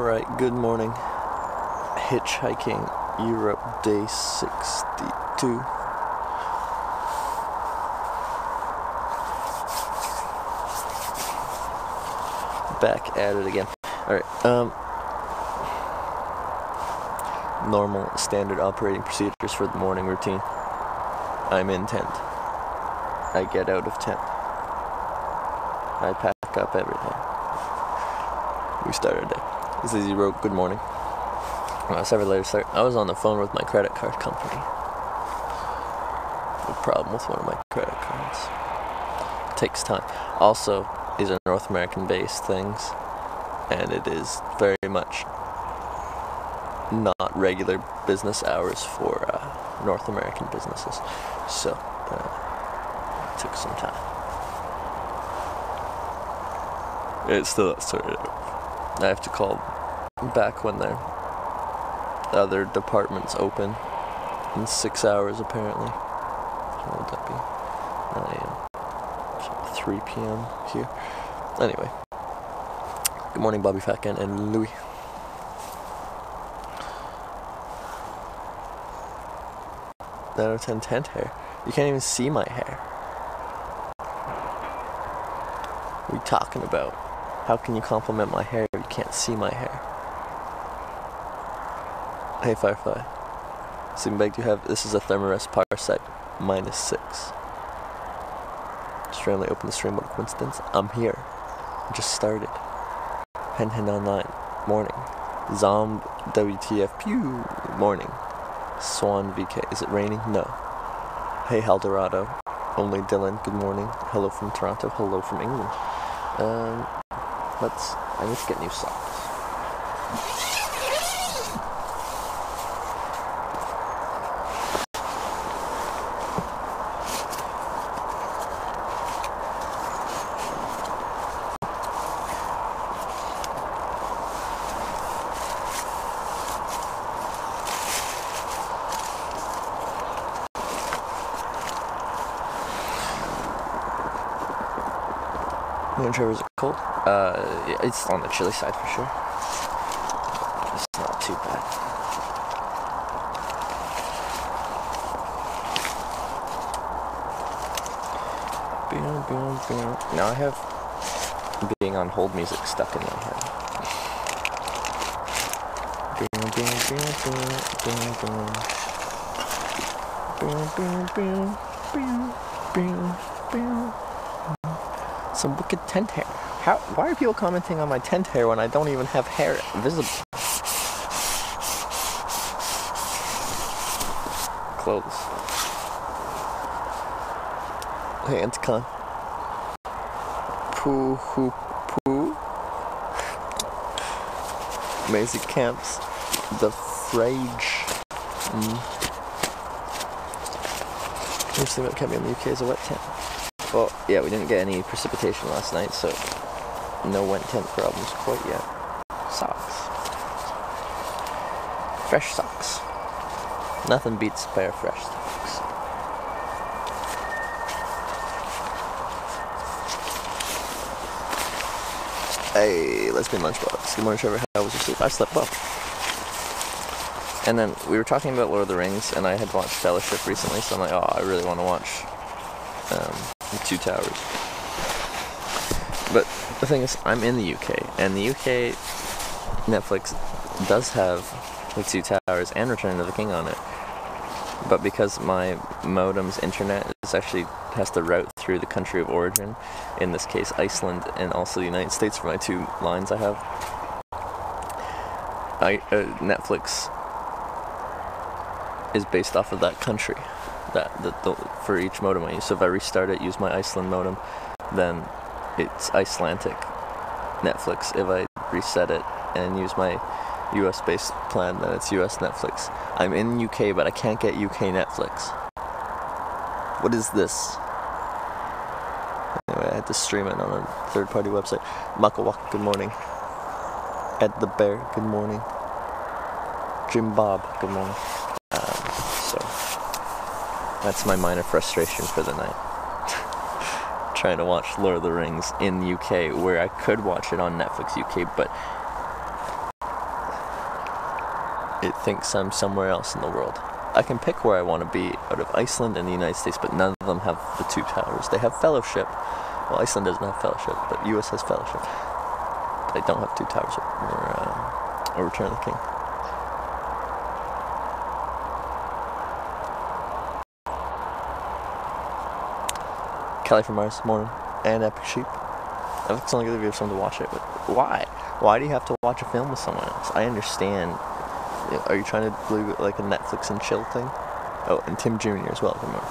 Alright, good morning. Hitchhiking Europe day 62. Back at it again. Alright, normal standard operating procedures for the morning routine. I'm in tent. I get out of tent. I pack up everything. We start our day. This is wrote good morning. Several later start. I was on the phone with my credit card company. A problem with one of my credit cards. It takes time. Also, these are North American based things, and it is very much not regular business hours for North American businesses. So, it took some time. It's still not sorted out. I have to call back when their other departments open in 6 hours apparently. What would that be? 9 a.m. 3 p.m. here. Anyway. Good morning, Bobby Fatkin and Louis. Out of 10 tent hair. You can't even see my hair. What are you talking about? How can you compliment my hair if you can't see my hair? Hey Firefly. Sleeping bag do you have? This is a Thermarest Parsec -6. Just randomly open the stream, what a coincidence. I'm here. I just started. Hen online. Morning. Zomb WTF Pew. Morning. Swan VK. Is it raining? No. Hey Haldorado. Only Dylan. Good morning. Hello from Toronto. Hello from England. I need to get new socks. Trevor, is it cold? It's on the chilly side for sure. It's not too bad. Now I have being on hold music stuck in my head. Some wicked tent hair. Why are people commenting on my tent hair when I don't even have hair visible? Clothes. Hey, Anticon. Poo hoo poo. Maisie Camps. The Frage. Usually what kept me in the UK is a wet tent. Well, yeah, we didn't get any precipitation last night, so no wet tent problems quite yet. Socks. Fresh socks. Nothing beats a pair of fresh socks. Hey, lesbian lunchbox. Good morning, Trevor. How was your sleep? I slept well. And then we were talking about Lord of the Rings, and I had watched Fellowship recently, so I'm like, oh, I really want to watch The Two Towers. But the thing is, I'm in the UK, and the UK Netflix does have The Two Towers and Return of the King on it. But because my modem's internet has to route through the country of origin, in this case Iceland and also the United States for my two lines I have, Netflix is based off of that country. For each modem I use. So if I restart it, use my Iceland modem, then it's Icelandic Netflix. If I reset it and use my US based plan, then it's US Netflix. I'm in UK, but I can't get UK Netflix. What is this? Anyway, I had to stream it on a third party website. Makawaka, good morning. Ed the Bear, good morning. Jim Bob, good morning. That's my minor frustration for the night. trying to watch Lord of the Rings in the UK, where I could watch it on Netflix UK, but thinks I'm somewhere else in the world. I can pick where I want to be out of Iceland and the United States, but none of them have the two towers. They have fellowship. Well, Iceland doesn't have fellowship, but US has fellowship. But they don't have two towers or Return of the King. Kelly from Mars, morning, and Epic Sheep. I think it's only good if you have someone to watch it, but why? Why do you have to watch a film with someone else? I understand. Are you trying to do like a Netflix and chill thing? Oh, and Tim Jr. as well, remember.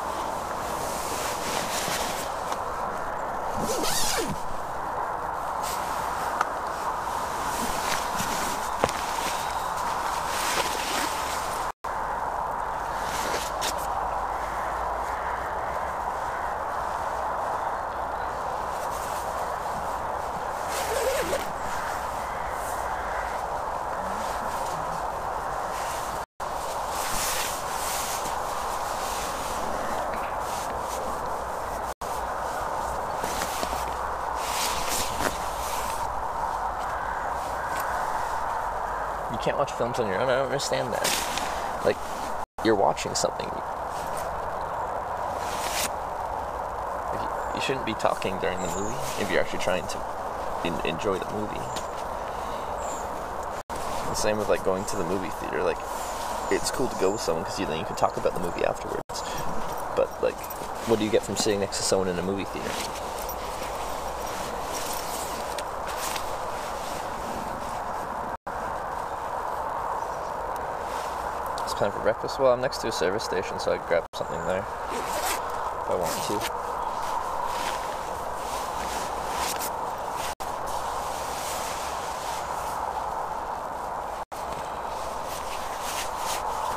You can't watch films on your own. I don't understand that. Like, you're watching something. You shouldn't be talking during the movie if you're actually trying to enjoy the movie. The same with like going to the movie theater. Like, it's cool to go with someone because then you can talk about the movie afterwards. But like, what do you get from sitting next to someone in a movie theater? Time for breakfast? Well, I'm next to a service station, so I can grab something there if I want to.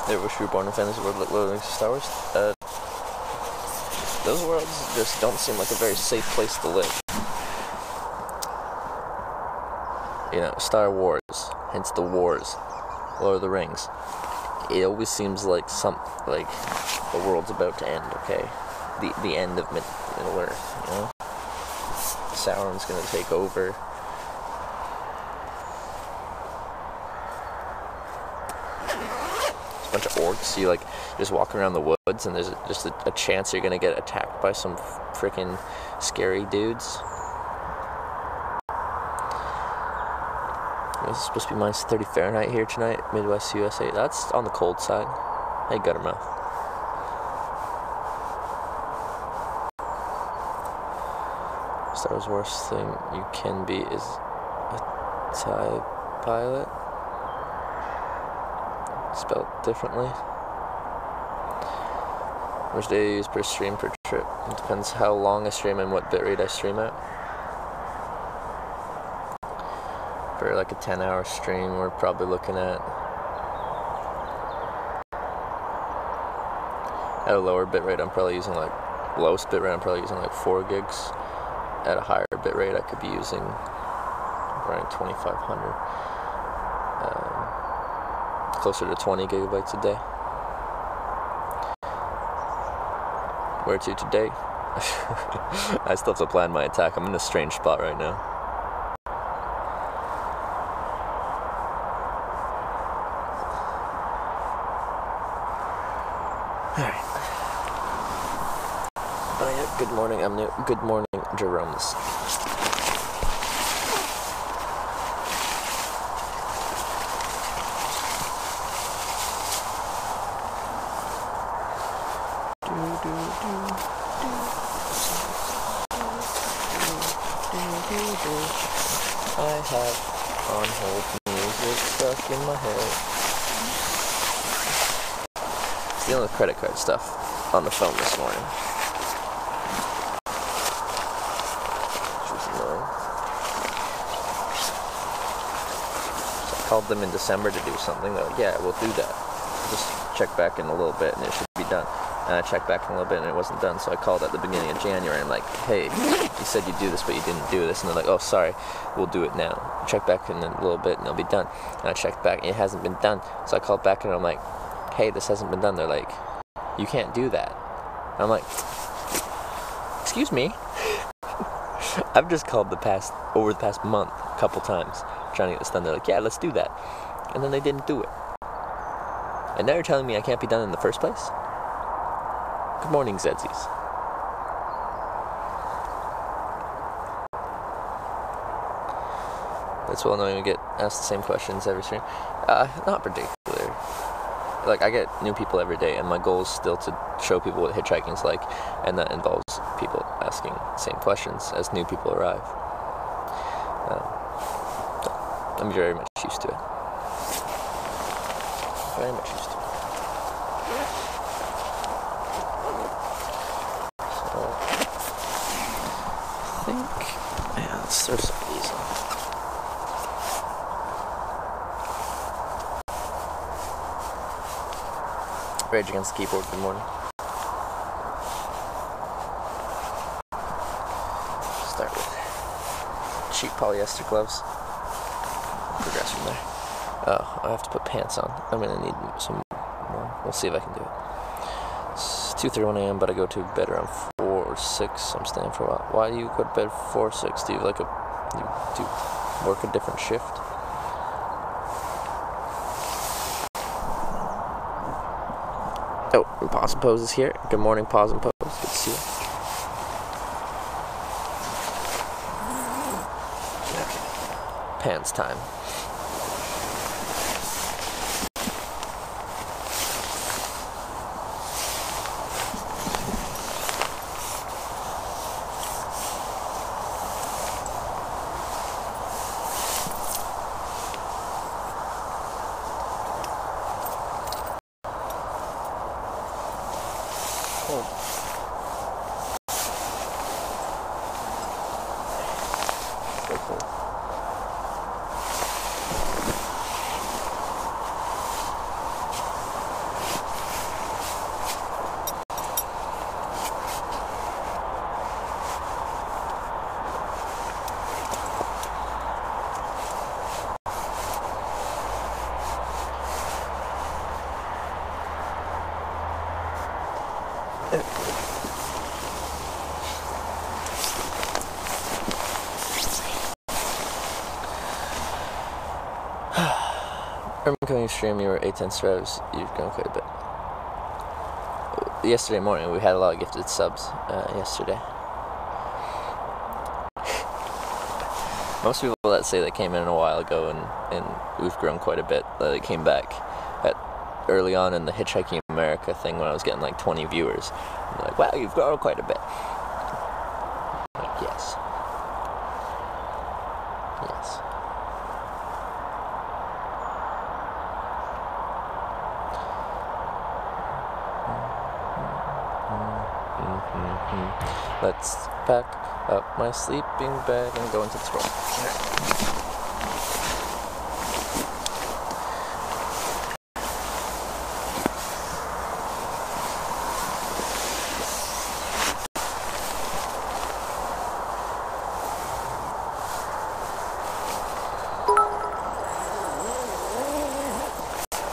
You ever wish you were born in fantasy world like Lord of Star Wars? Those worlds just don't seem like a very safe place to live. You know, Star Wars, hence the wars, Lord of the Rings. It always seems like the world's about to end, okay? The end of Middle Earth, you know? Sauron's gonna take over. There's a bunch of orcs. You just walk around the woods and there's just a chance you're gonna get attacked by some freaking scary dudes. It's supposed to be minus 30 Fahrenheit here tonight, Midwest USA. That's on the cold side. Hey, Guttermouth. Star Wars' worst thing you can be is a TIE pilot. Spelled differently. Which day you use per stream per trip? It depends how long I stream and what bitrate I stream at. For like a 10-hour stream, we're probably looking at a lower bitrate. I'm probably using lowest bitrate. I'm probably using 4 gigs. At a higher bitrate, I could be using around 2,500, closer to 20 gigabytes a day. Where to today? I still have to plan my attack. I'm in a strange spot right now. Alright. Oh yeah, good morning, I'm new. Good morning, Jerome's. I have on hold music stuck in my head. Dealing with credit card stuff on the phone this morning. Which was annoying. So I called them in December to do something. They're like, yeah, we'll do that. Just check back in a little bit and it should be done. And I checked back in a little bit and it wasn't done. So I called at the beginning of January and I'm like, hey, you said you'd do this, but you didn't do this. And they're like, oh, sorry, we'll do it now. Check back in a little bit and it'll be done. And I checked back and it hasn't been done. So I called back and I'm like, hey, this hasn't been done. They're like, you can't do that. I'm like, excuse me? I've just called over the past month a couple times trying to get this done. They're like, yeah, let's do that. And then they didn't do it. And now you're telling me I can't be done in the first place? Good morning, Zedsies. That's well annoying to get asked the same questions every stream. Not particularly. Like, I get new people every day, and my goal is still to show people what hitchhiking's like, and that involves people asking the same questions as new people arrive. I'm very much used to it. Very much used to it. So, I think, yeah, let's throw some of these in. Rage Against the Keyboard, good morning. Start with cheap polyester gloves. Progress from there. Oh, I have to put pants on. I'm gonna need some more. We'll see if I can do it. It's 2:31 a.m., but I go to bed around 4 or 6. I'm staying for a while. Why do you go to bed 4 or 6? Do you like do you work a different shift? Oh, and Pause and Pose is here. Good morning, Pause and Pose. Good to see you. Okay. Pants time. Coming stream, you were 810 subs. You've grown quite a bit. Yesterday morning, we had a lot of gifted subs. Yesterday, most people that say they came in a while ago and we've grown quite a bit. They came back at early on in the Hitchhiking America thing when I was getting like 20 viewers. They're like, wow, you've grown quite a bit. Like, yes. Yes. Let's pack up my sleeping bag and go into the scroll.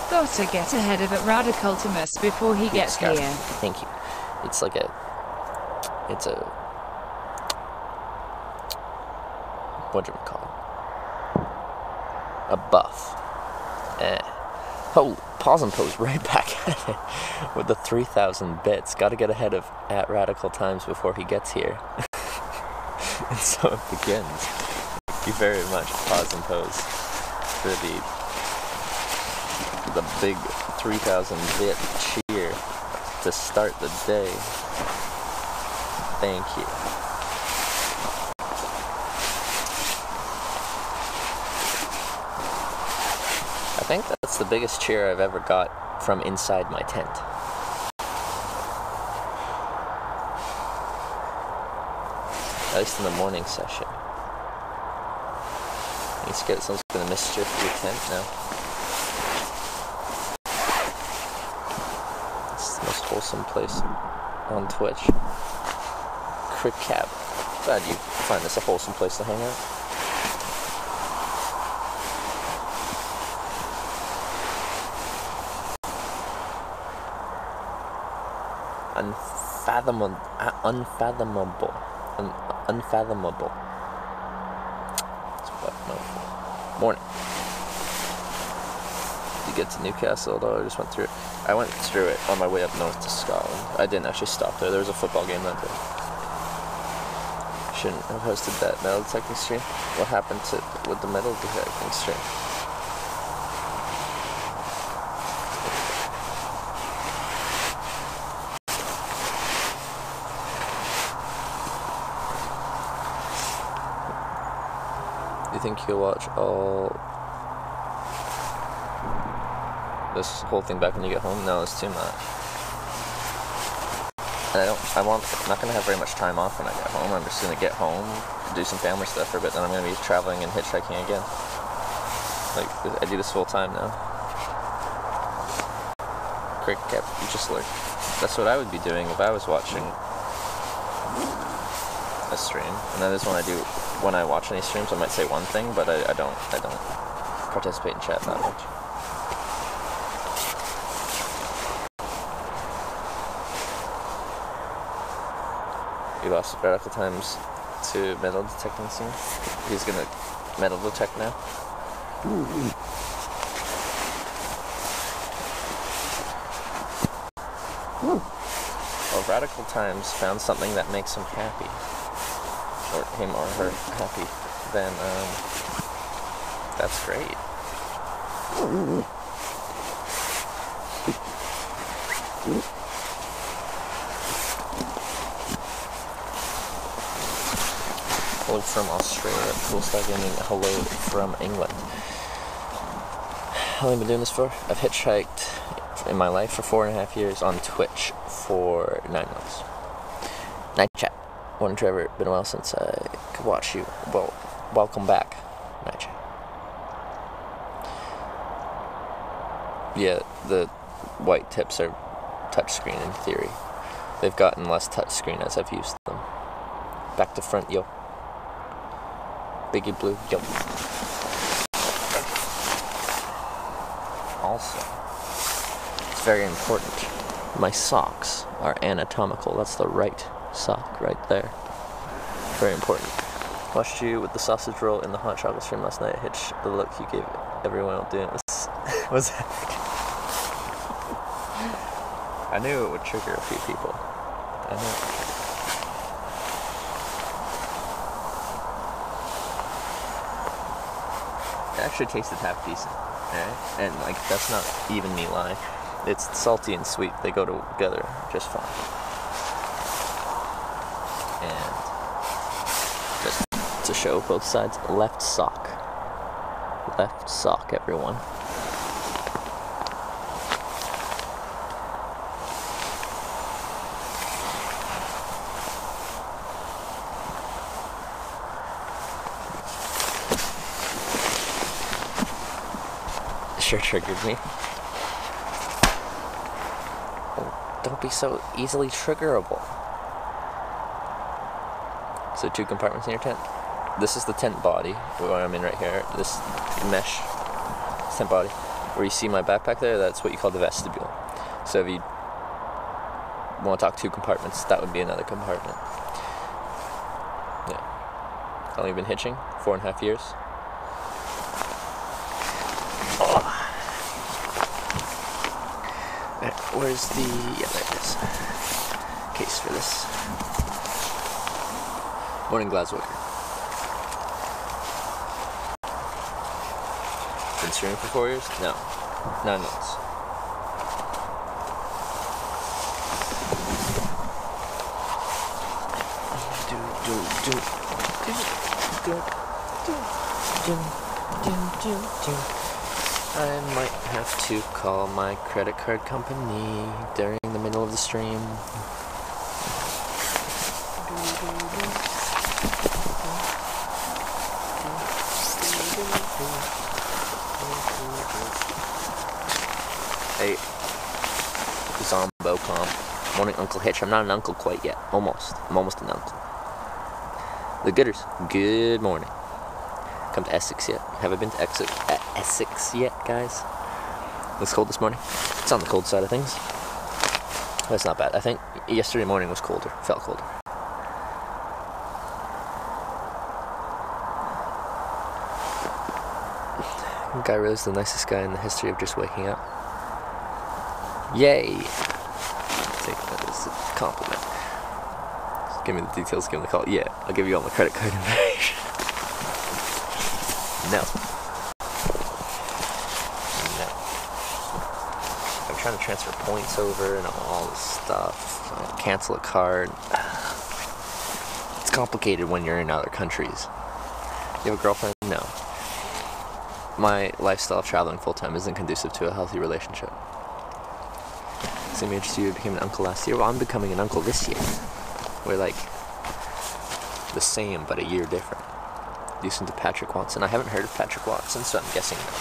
Gotta get ahead of it, Radicaltimus, before he gets here. Thank you. It's like it's a, what do we call it? A buff. Oh, Pause and Pose right back at it with the 3,000 bits. Gotta get ahead of at Radical Times before he gets here. And so it begins. Thank you very much, Pause and Pose, for the big 3,000 bit cheer to start the day. Thank you. I think that's the biggest cheer I've ever got from inside my tent. At least in the morning session. You scared someone's gonna mischief your tent now? It's the most wholesome place on Twitch. Crick Cab. Glad you find this a wholesome place to hang out. Unfathomable. Unfathomable. That's what no. Morning. get to Newcastle, although I just went through it. I went through it on my way up north to Scotland. I didn't actually stop there. There was a football game that day. Shouldn't have hosted that metal detecting stream. What happened with the metal detecting stream? Do you think you'll watch all this whole thing back when you get home? No, it's too much. And I'm not gonna have very much time off when I get home. I'm just gonna get home, do some family stuff for a bit, then I'm gonna be traveling and hitchhiking again. Like, I do this full time now. Cricket cap, you just learned. That's what I would be doing if I was watching a stream. And that is when I watch any streams, I might say one thing, but I don't participate in chat that much. You lost radical times to metal detecting soon. He's gonna metal detect now. Well, radical times found something that makes him happy, or him or her happy, then that's great. Hello from Australia. Cool Star Gaming. Hello from England. How long have I been doing this for? I've hitchhiked in my life for 4.5 years, on Twitch for 9 months. Night chat. One Trevor, been a while since I could watch you. Well, welcome back. Night chat. Yeah, the white tips are touchscreen in theory. They've gotten less touchscreen as I've used them. Back to front, yo. Biggie Blue, yo. Also, it's very important. My socks are anatomical. That's the right sock right there. Very important. Watched you with the sausage roll in the hot chocolate stream last night. Hitch, the look you gave everyone while doing it was epic. I knew it would trigger a few people. I knew it would trigger. It actually tasted half decent, right? And like, that's not even me lying. It's salty and sweet. They go together just fine. And just to show both sides, left sock. Left sock, everyone. Sure triggered me. Oh, don't be so easily triggerable. So 2 compartments in your tent. This is the tent body, where I'm in right here. This mesh tent body. Where you see my backpack there, that's what you call the vestibule. So if you want to talk 2 compartments, that would be another compartment. Yeah. How long have you been hitching? 4.5 years. Where's the... yeah, there it is. Case for this. Morning, Glaswicker. Been streaming for 4 years? No. 9 months. I might have to call my credit card company during the middle of the stream. Hey, Zombocom. Morning, Uncle Hitch. I'm not an uncle quite yet. Almost. I'm almost an uncle. The Gooders. Good morning. Come to Essex yet? Have I been to Essex yet, guys? It's cold this morning. It's on the cold side of things. That's not bad. I think yesterday morning was colder. Felt colder. Guy really is the nicest guy in the history of just waking up. Yay! Take that as a compliment. Just give me the details, give me the call. Yeah, I'll give you all my credit card information. No. No. I'm trying to transfer points over and all this stuff. Cancel a card. It's complicated when you're in other countries. You have a girlfriend? No. My lifestyle of traveling full-time isn't conducive to a healthy relationship. Same age to you, became an uncle last year. Well, I'm becoming an uncle this year. We're like the same, but a year different. Listen to Patrick Watson. I haven't heard of Patrick Watson, so I'm guessing no.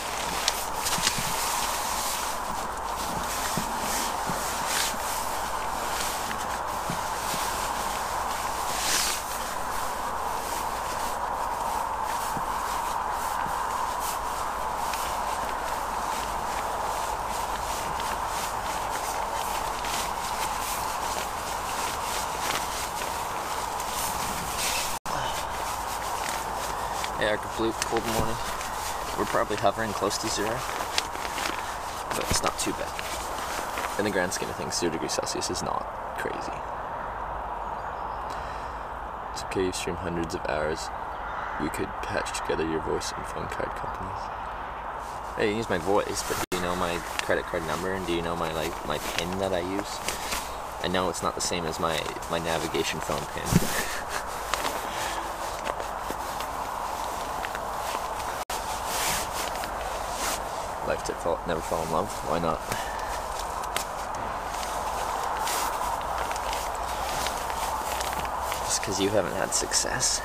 Yeah, blue, cold morning. We're probably hovering close to 0, but it's not too bad. In the grand scheme of things, 0 degrees Celsius is not crazy. It's okay, you stream hundreds of hours. You could patch together your voice and phone card companies. Hey, you use my voice, but do you know my credit card number, and do you know my PIN that I use? I know it's not the same as my navigation phone PIN. Life tip, never fall in love. Why not? Just because you haven't had success.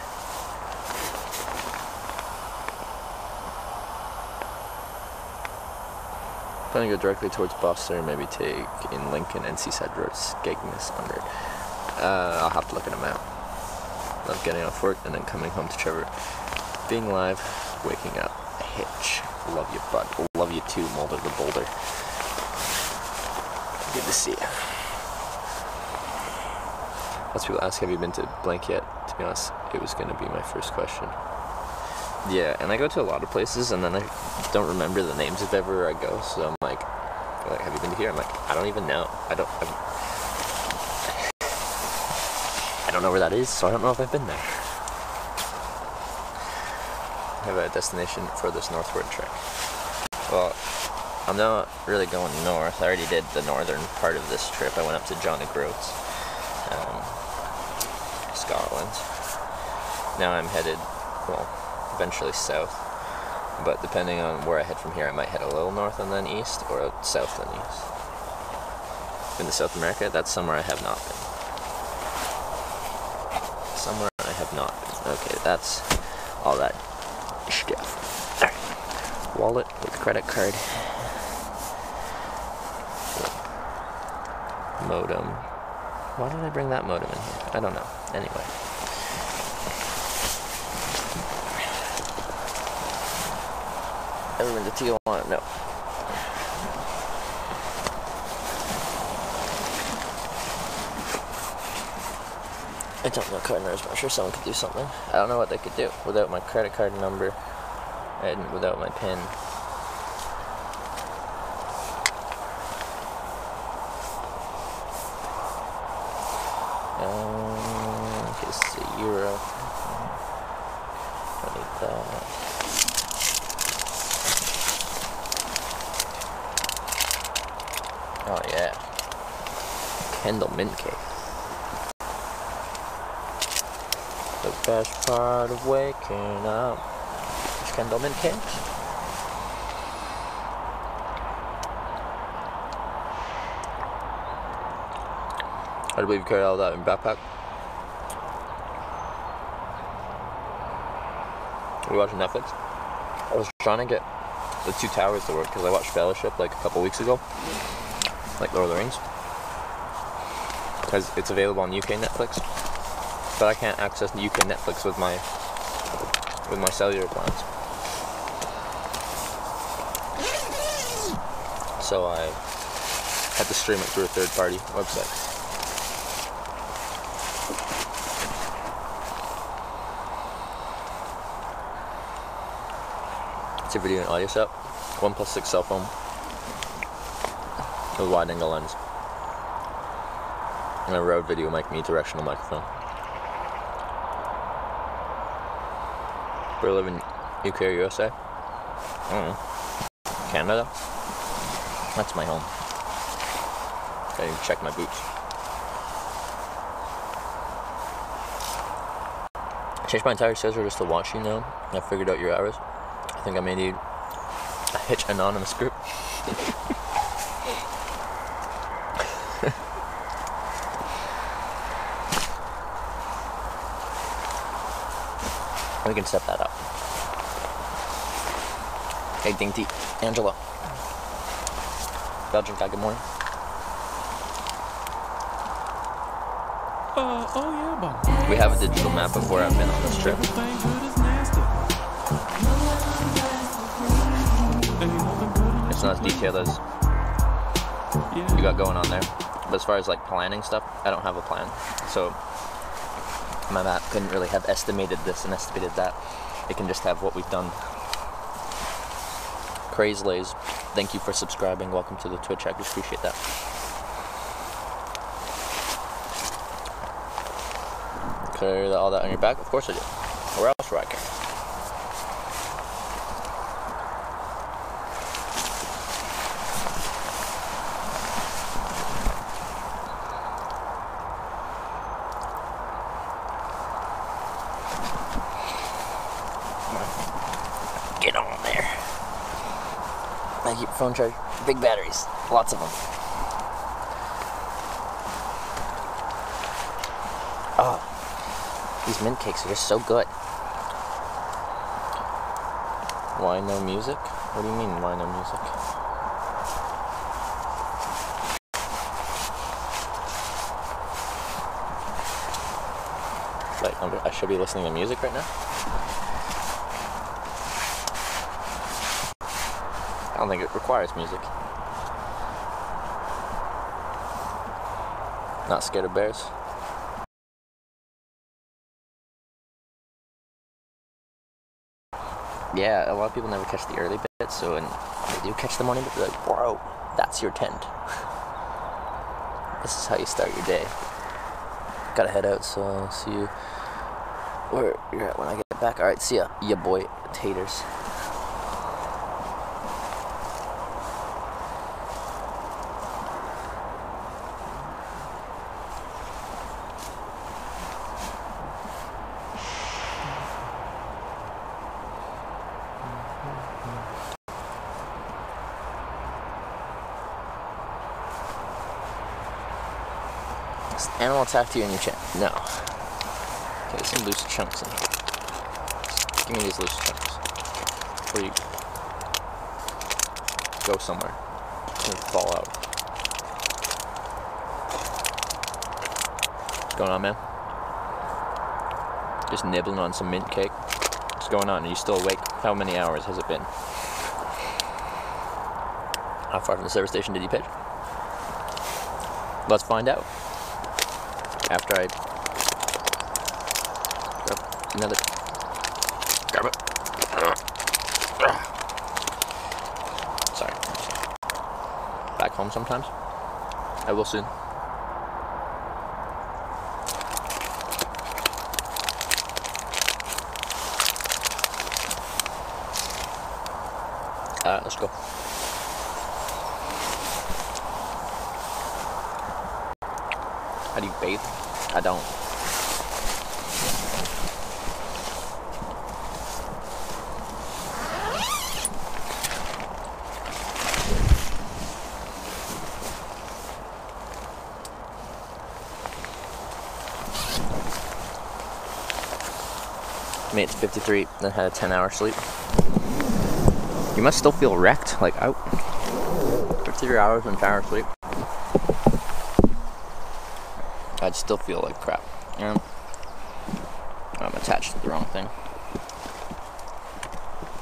Planning to go directly towards Boston, or maybe take in Lincoln and Seaside Road, Skegness under. I'll have to look at a map. Love getting off work and then coming home to Trevor. Being live, waking up. Hitch. Love you, bud. Love you too, Mulder the Boulder. Good to see you. Lots of people ask, have you been to blank yet? To be honest, it was going to be my first question. Yeah, and I go to a lot of places, and then I don't remember the names of everywhere I go, so I'm like, have you been to here? I'm like, I don't even know. I don't know where that is, so I don't know if I've been there. I have a destination for this northward trek. Well, I'm not really going north. I already did the northern part of this trip. I went up to John O'Groats, Scotland. Now I'm headed, well, eventually south. But depending on where I head from here, I might head a little north and then east, or south and east. Been to South America? That's somewhere I have not been. Somewhere I have not been. Okay, that's all that stuff. Alright. Wallet with credit card. Modem. Why did I bring that modem in here? I don't know. Anyway. Ever been to Tijuana? No. I don't know card numbers, but I'm sure someone could do something. I don't know what they could do without my credit card number and without my PIN. Okay, this is a euro. I need that. Oh yeah. Kendall mint cake. The best part of waking up is Kendall mint cakes. I believe you carried all that in your backpack. Are you watching Netflix? I was trying to get the Two Towers to work because I watched Fellowship like a couple weeks ago, like Lord of the Rings, because it's available on UK Netflix, but I can't access the UK Netflix with my cellular plans. So I had to stream it through a third-party website. It's a video and audio setup. 1+6 cell phone with wide angle lens. And a Rode video mic, directional microphone. We live in UK or USA? I don't know. Canada? That's my home. Gotta check my boots. I changed my entire schedule just to watch you now. I figured out your hours. I think I may need a Hitch anonymous group. We can set that up. Hey, Dainty. Angela. Belgian guy, good morning. Oh yeah, Bob. We have a digital map of where I've been on this trip. Everything good is nasty. Ain't nothing good in It's not as detailed as yeah. you got going on there. But as far as like planning stuff, I don't have a plan. So my map couldn't really have estimated this and estimated that. It can just have what we've done. Craze Lays, thank you for subscribing. Welcome to the Twitch. I just appreciate that. Carry all that on your back? Of course I do. Where else would I carry? Get on there. I keep phone charge. Big batteries. Lots of them. Oh, these mint cakes are just so good. Why no music? What do you mean, why no music? Like, I should be listening to music right now? I don't think it requires music. Not scared of bears. Yeah, a lot of people never catch the early bits, so when they do catch the morning bit, they're like, bro, that's your tent. This is how you start your day. Gotta head out, so I'll see you where you're at when I get back. Alright, see ya, ya boy, taters. Animal attacked you in your chin. No. Okay, there's some loose chunks in here. Just give me these loose chunks. Before you go somewhere and fall out. What's going on, man? Just nibbling on some mint cake. What's going on? Are you still awake? How many hours has it been? How far from the service station did you pitch? Let's find out. After I grab another, grab it. Sorry. Back home sometimes. I will soon. Alright, let's go. How do you bathe? I don't. Made it to 53, then had a 10-hour sleep. You must still feel wrecked, like out. 53 hours and 10-hour sleep. I'd still feel like crap. And I'm attached to the wrong thing.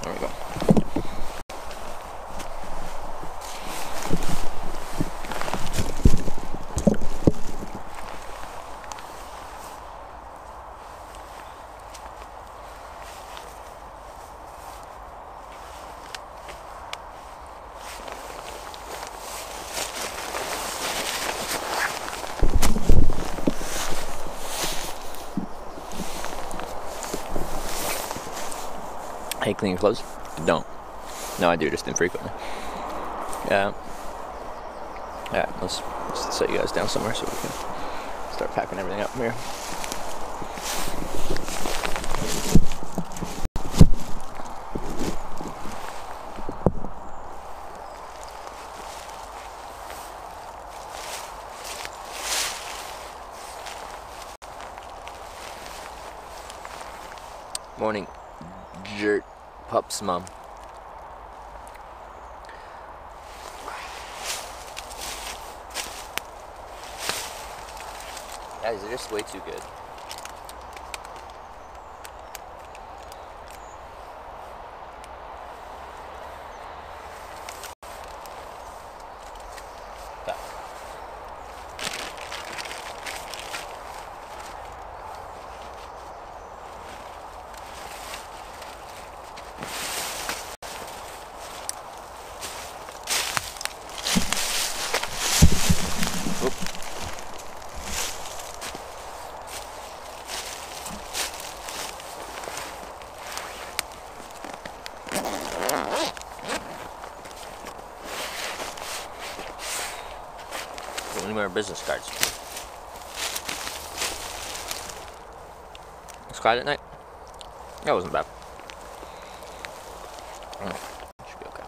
There we go. How you clean your clothes? I don't. No, I do, just infrequently. Yeah. Alright, let's set you guys down somewhere so we can start packing everything up from here. Morning, Jert Pup's mom. Guys, they're just way too good. Any more business cards? It's quiet at night? That wasn't bad. Should be okay.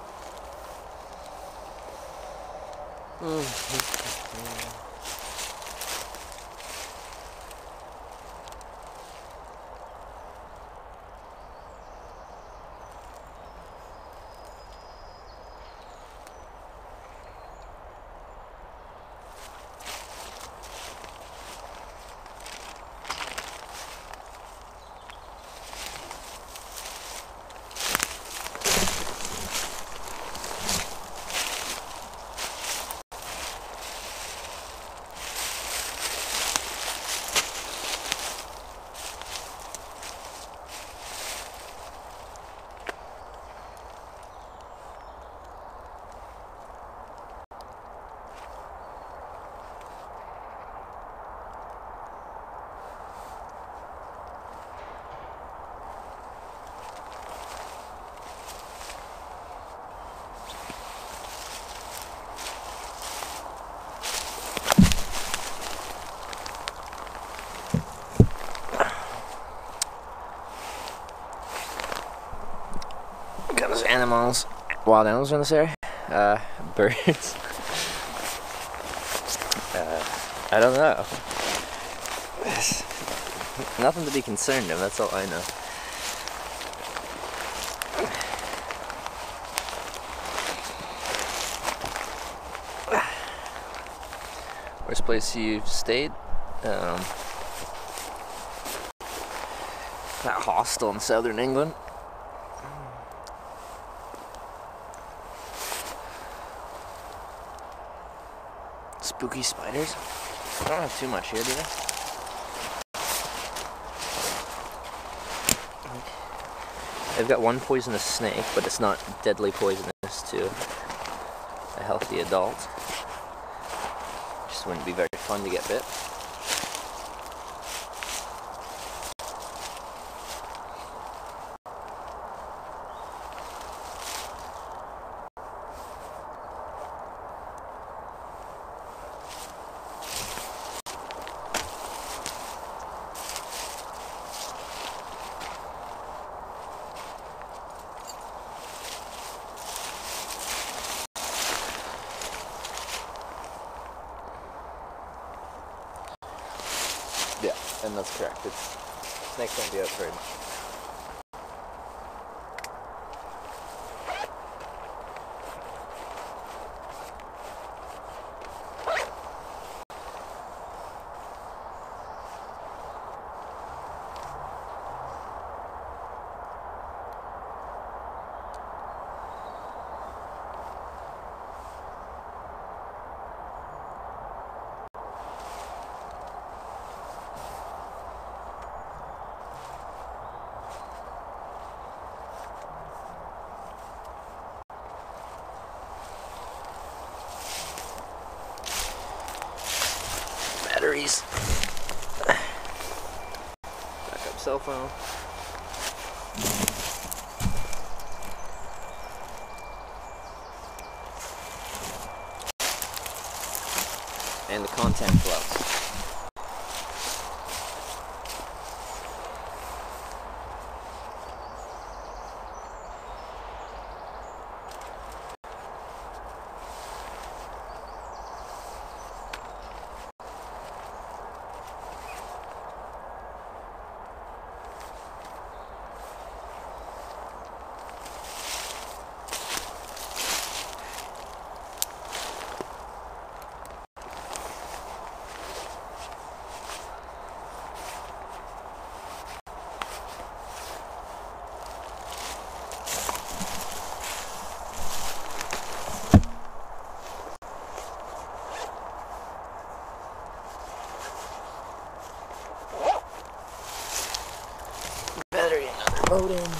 Animals, wild animals in this area. Birds. I don't know. Nothing to be concerned of, that's all I know. Worst place you've stayed? That hostel in southern England. Spooky spiders? I don't have too much here, do I? I've got one poisonous snake, but it's not deadly poisonous to a healthy adult. Just wouldn't be very fun to get bit. Yeah, and that's correct. Snakes don't be out very much. Batteries. Backup cell phone. and the content flows. Battery, another modem.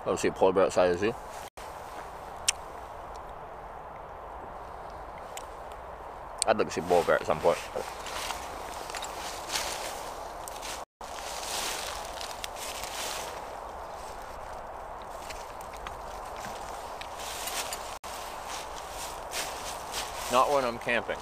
Oh, see a polar bear outside, is he? I'd like to see a polar bear at some point. Not when I'm camping.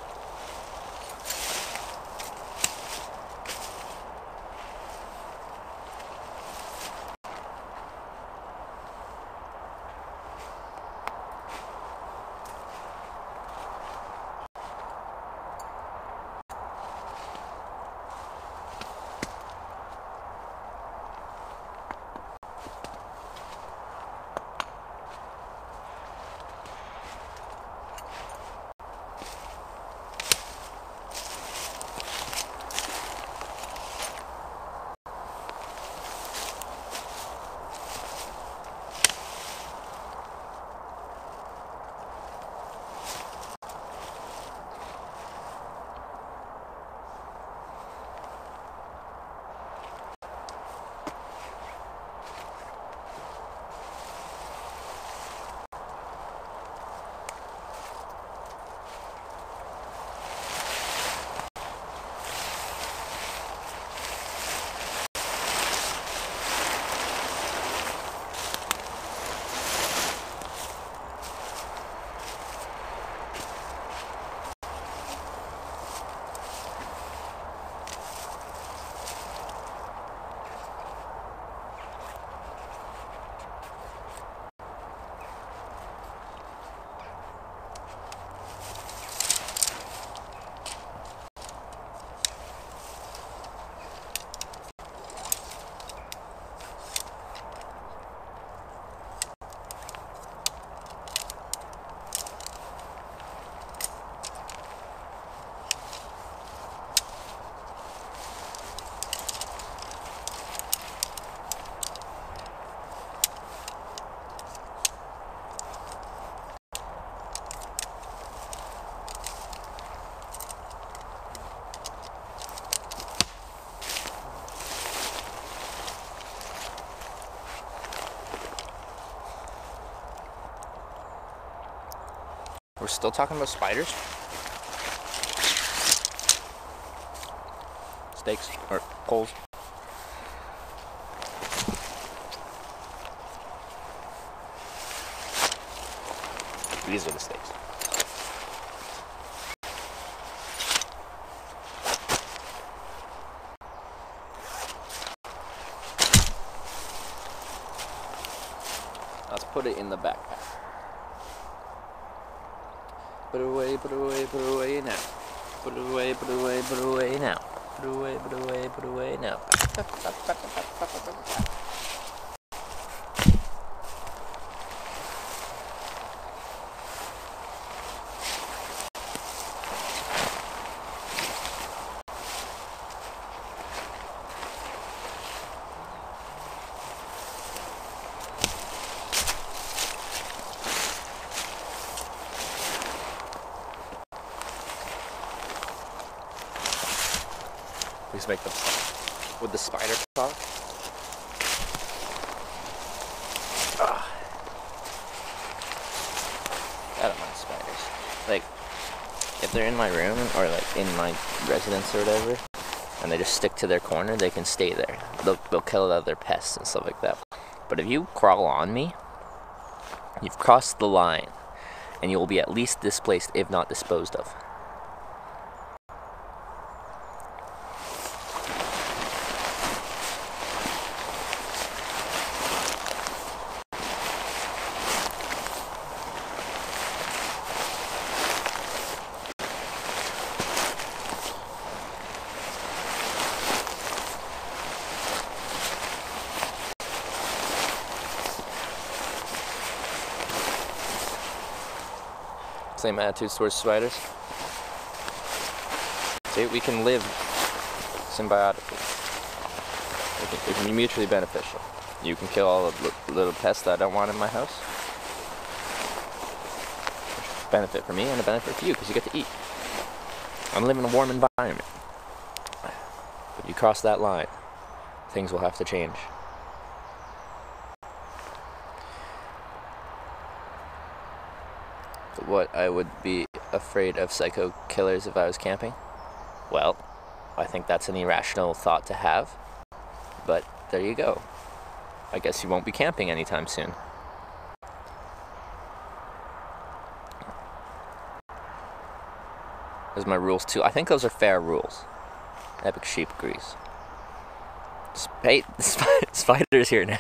We're still talking about spiders? Steaks or poles? These are the steaks. Let's put it in the backpack. Put it away, put it away, put it away now. Put it away, put it away, put it away now. Put it away, put it away, put it away now. bugs make them stop. Would the spider talk? Ugh. I don't mind spiders. Like, if they're in my room or like in my residence or whatever, and they just stick to their corner, they can stay there. They'll kill other pests and stuff like that. But if you crawl on me, you've crossed the line, and you will be at least displaced, if not disposed of. Same attitudes towards spiders. See, we can live symbiotically. It can be mutually beneficial. You can kill all the little pests that I don't want in my house. Which is a benefit for me and a benefit for you because you get to eat. I'm living in a warm environment. But you cross that line, things will have to change. What I would be afraid of psycho killers if I was camping? Well, I think that's an irrational thought to have, but there you go. I guess you won't be camping anytime soon. Those are my rules too. I think those are fair rules. Epic Sheep agrees. Spider's here now.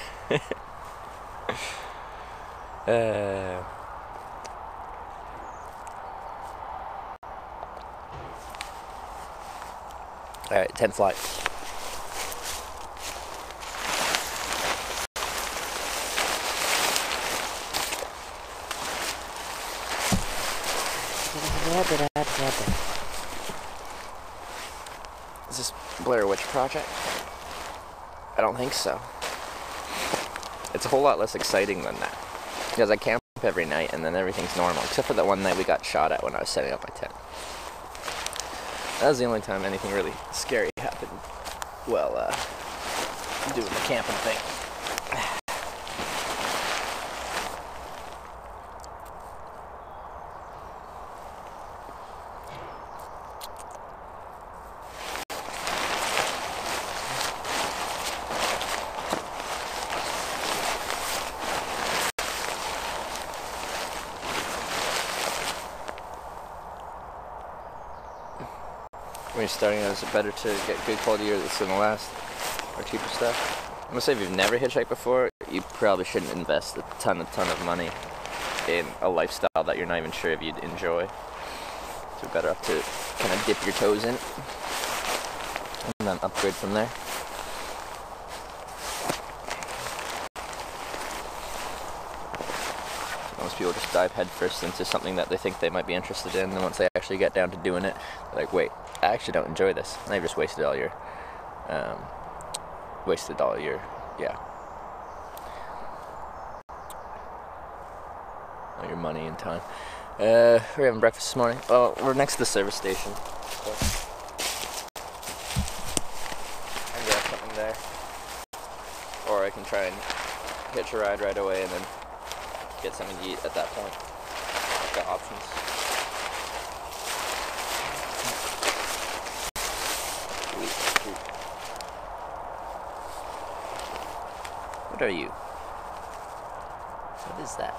Alright, 10 flight. Is this Blair Witch Project? I don't think so. It's a whole lot less exciting than that. Because I camp every night and then everything's normal. Except for that one night we got shot at when I was setting up my tent. That was the only time anything really scary happened while doing the camping thing. When you're starting out, is it better to get good quality gear that's gonna last, or cheaper stuff? I'm gonna say if you've never hitchhiked before, you probably shouldn't invest a ton of money in a lifestyle that you're not even sure if you'd enjoy. So you're better off to kind of dip your toes in, and then upgrade from there. Most people just dive headfirst into something that they think they might be interested in, and once they actually get down to doing it, they're like, wait, I actually don't enjoy this. And they've just wasted all your, yeah. All your money and time. We're having breakfast this morning. Well, we're next to the service station. So I can grab something there. Or I can try and hitch a ride right away and then get something to eat at that point. I've got options. What are you? What is that?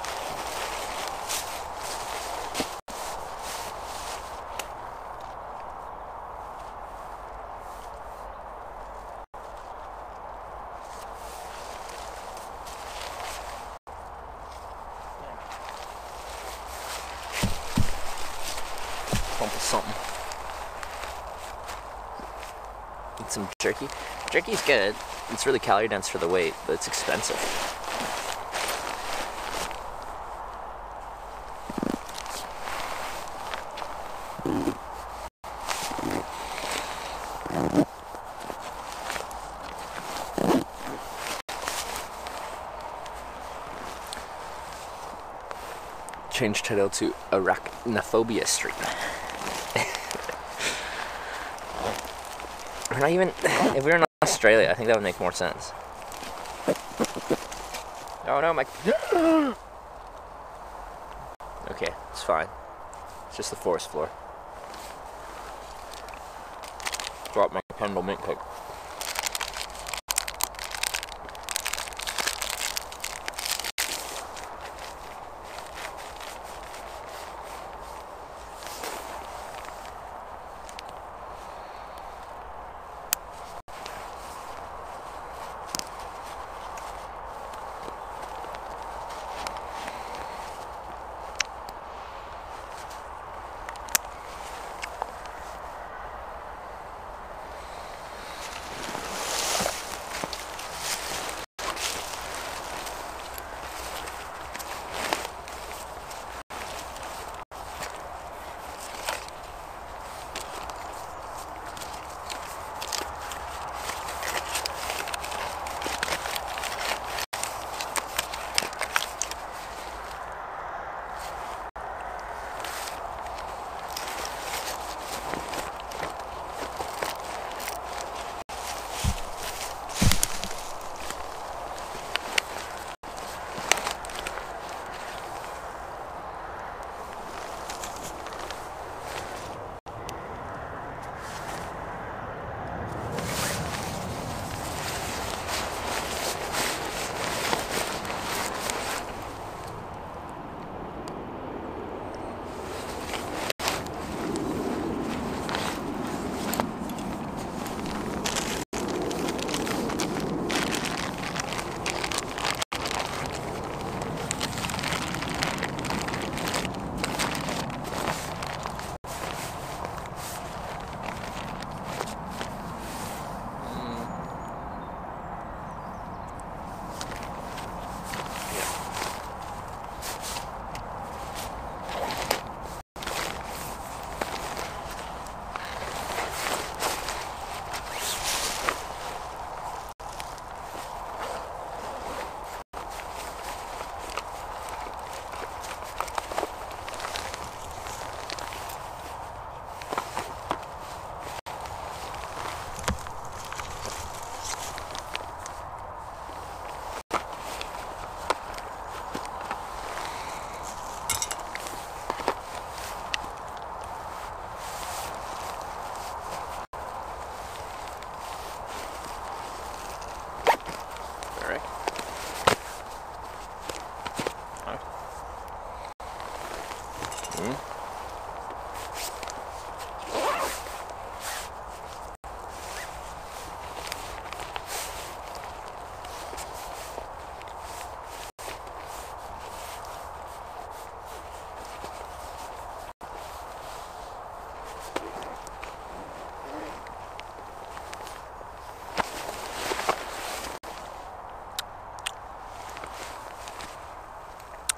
Pump of something. Eat some jerky. Jerky's good. It's really calorie dense for the weight, but it's expensive. Change title to Arachnophobia Stream. We're not even. If we were in Australia, I think that would make more sense. Oh no, my. Okay, it's fine. It's just the forest floor. Drop my Kendall mint cake.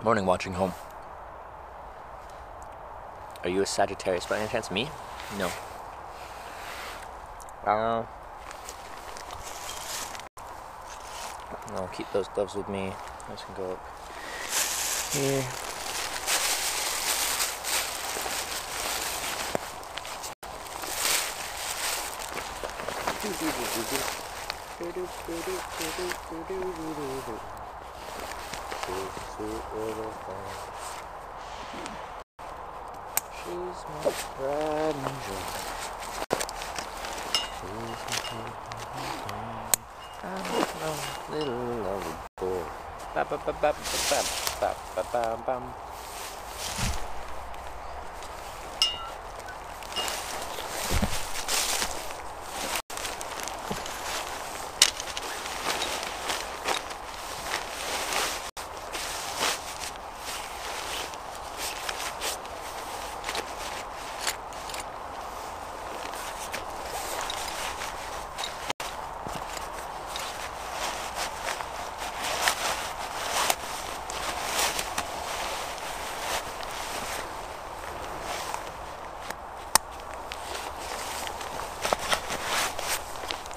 Morning watching home. Are you a Sagittarius by any chance? Me? No. I'll keep those gloves with me. I just can go up here. She's my pride and joy. I'm a little lovely boy. Ba ba ba ba ba ba ba ba ba.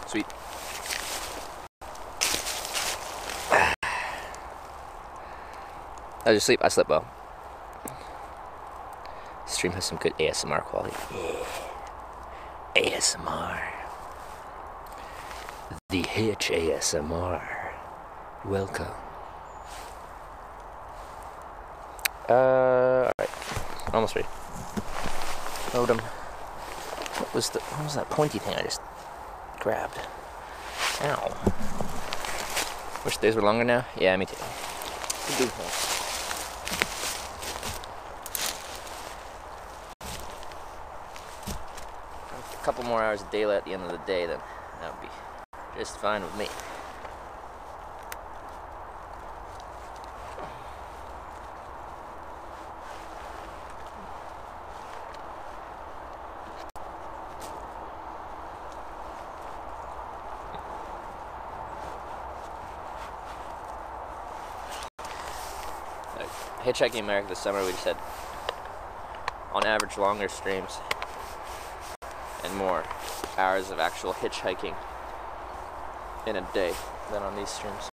Sweet. How'd you sleep? I slept well. Stream has some good ASMR quality. Yeah. ASMR. the Hitch ASMR. Welcome. Alright. Almost ready. Modem. What was that pointy thing I just grabbed? Ow. Wish days were longer now? Yeah, me too. A couple more hours of daylight at the end of the day, then that would be just fine with me. Hitchhiking America this summer, we just had, on average, longer streams and more hours of actual hitchhiking in a day than on these streams.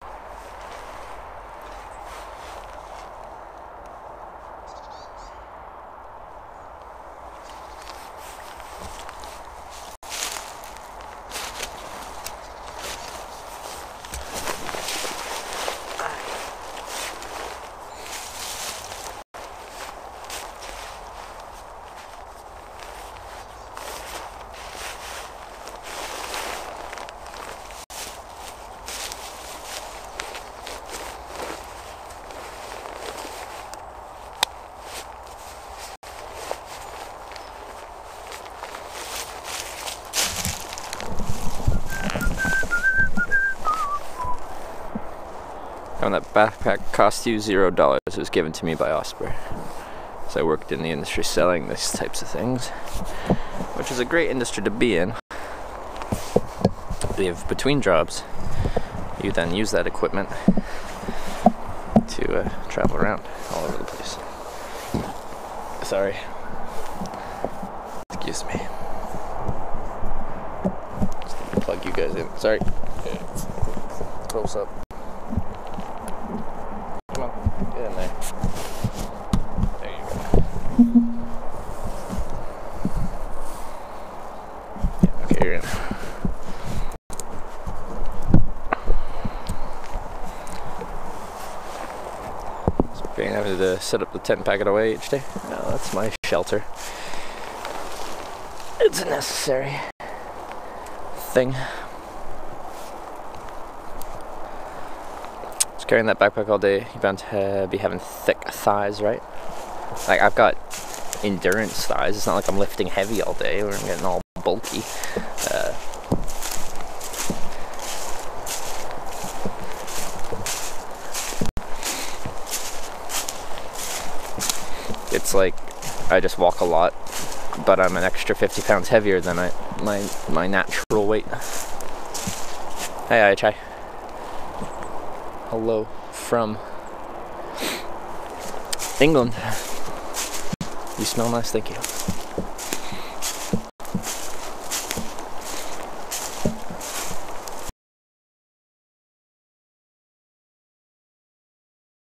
And that backpack cost you $0. It was given to me by Osprey. So I worked in the industry selling these types of things, which is a great industry to be in. If between jobs, you then use that equipment to travel around all over the place. Sorry. Excuse me. Just need to plug you guys in. Sorry. Close up. Come on, get in there. There you go. Yeah, okay, you're in. So being able to set up the tent and pack it away each day. No, that's my shelter. It's a necessary thing. Carrying that backpack all day, you're bound to be having thick thighs, right? Like, I've got endurance thighs. It's not like I'm lifting heavy all day or I'm getting all bulky. It's like I just walk a lot, but I'm an extra 50 pounds heavier than my natural weight. Hey, Chai. Hello from England. You smell nice, thank you.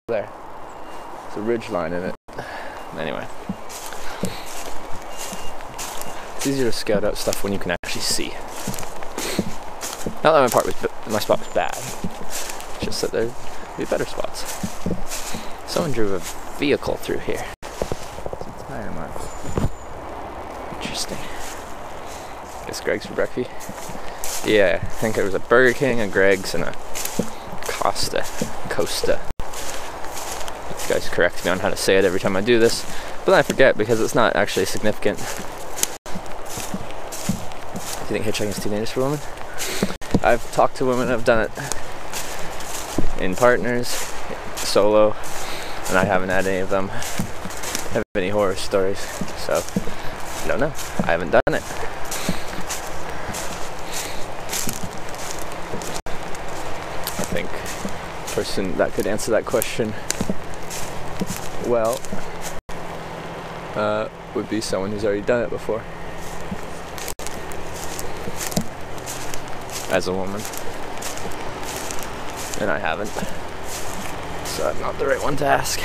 There. There's a ridge line in it. Anyway. It's easier to scout out stuff when you can actually see. Not that my spot was bad. Just that there'd be better spots. Someone drove a vehicle through here. Tire mark. Interesting. Guess Greg's for breakfast. Yeah, I think there was a Burger King, a Greg's, and a Costa. You guys correct me on how to say it every time I do this, but then I forget because it's not actually significant. Do you think hitchhiking is too dangerous for women? I've talked to women who've done it in partners, solo, and I haven't had any of them have any horror stories, so I don't know. I haven't done it. I think the person that could answer that question well would be someone who's already done it before as a woman. And I haven't, so I'm not the right one to ask.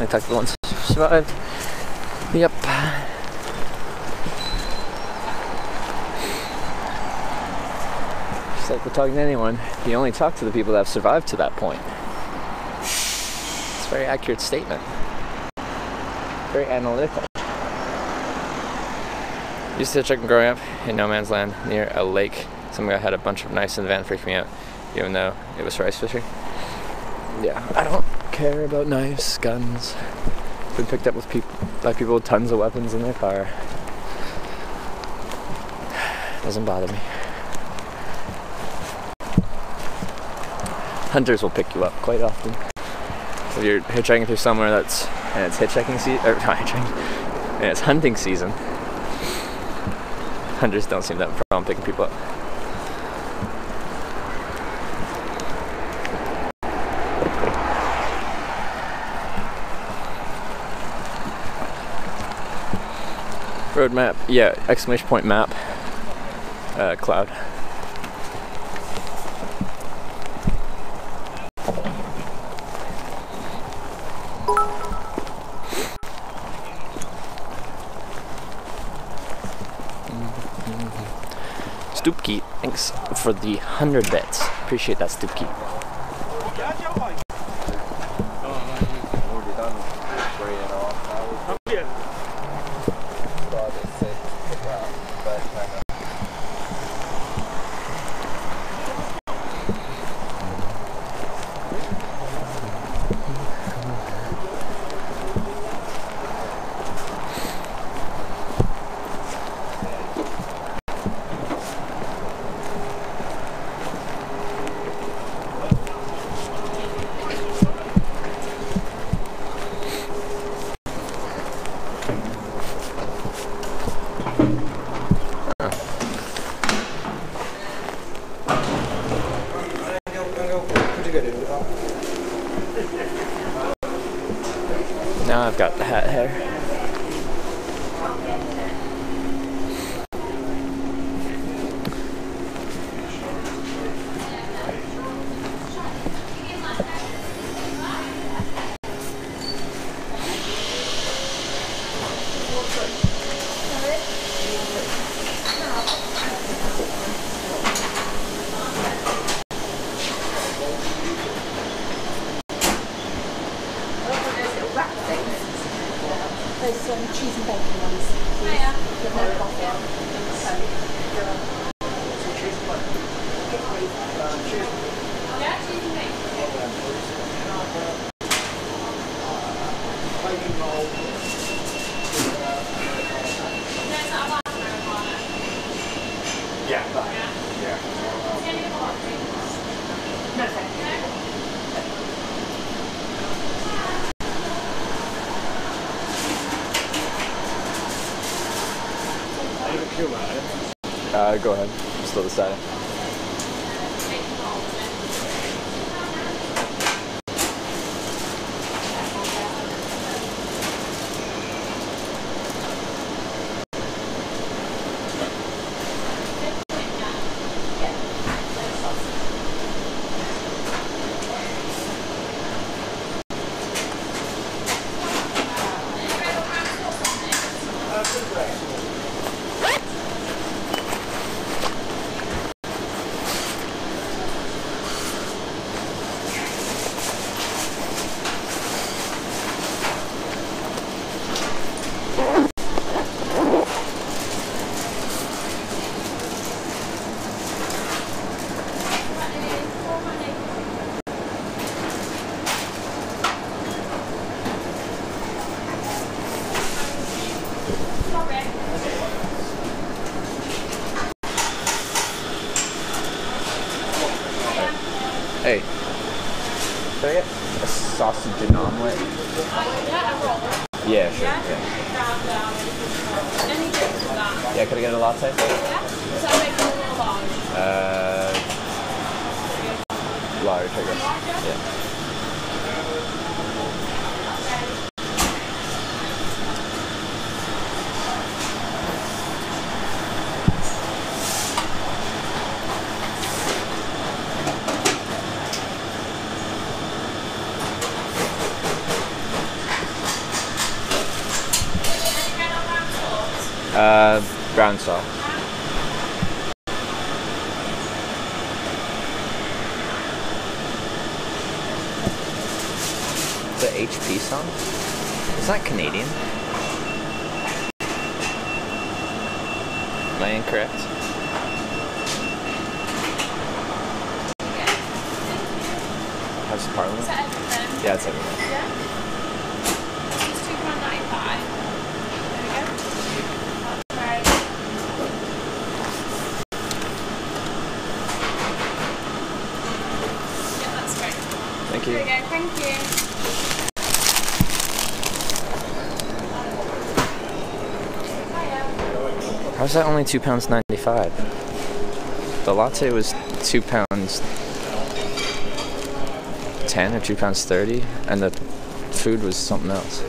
I talked to the ones who survived. Yep. Just like we're talking to anyone, you only talk to the people that have survived to that point. It's a very accurate statement. Very analytical. Used to hitchhiking growing up in no man's land near a lake. Some guy had a bunch of knives in the van, freaked me out, even though it was for ice fishing. Yeah, I don't care about knives, guns. Been picked up with by people with tons of weapons in their car. Doesn't bother me. Hunters will pick you up quite often. If you're hitchhiking through somewhere and it's hitchhiking season, or not hitchhiking, and it's hunting season, hunters don't seem to have a problem picking people up. Road map, yeah, exclamation point map, cloud. Stoopkey, thanks for the 100 bits. Appreciate that, Stoopkey. Now I've got the hat hair. Those cheese and bacon ones. With no coffee. Go ahead. I'm still deciding. Hey, can I get a sausage and omelet? Yeah, sure. Yeah, can I get a latte? Large, I guess. Yeah. Brown sauce. The HP song? Is that Canadian? Am I incorrect? House of Parliament? Is that everything? Yeah, it's everything. Yeah. It's £2.95. There we go. Right. Yeah, that's great. Thank There you. we go. Thank you. How's that only £2.95? The latte was £2.10 or £2.30, and the food was something else.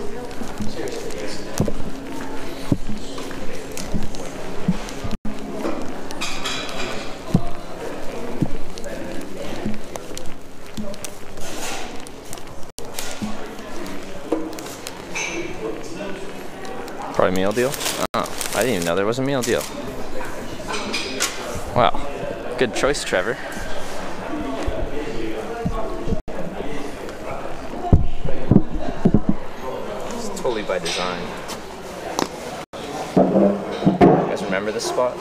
Probably meal deal? Oh, I didn't even know there was a meal deal. Wow. Good choice, Trevor. It's totally by design. You guys remember this spot?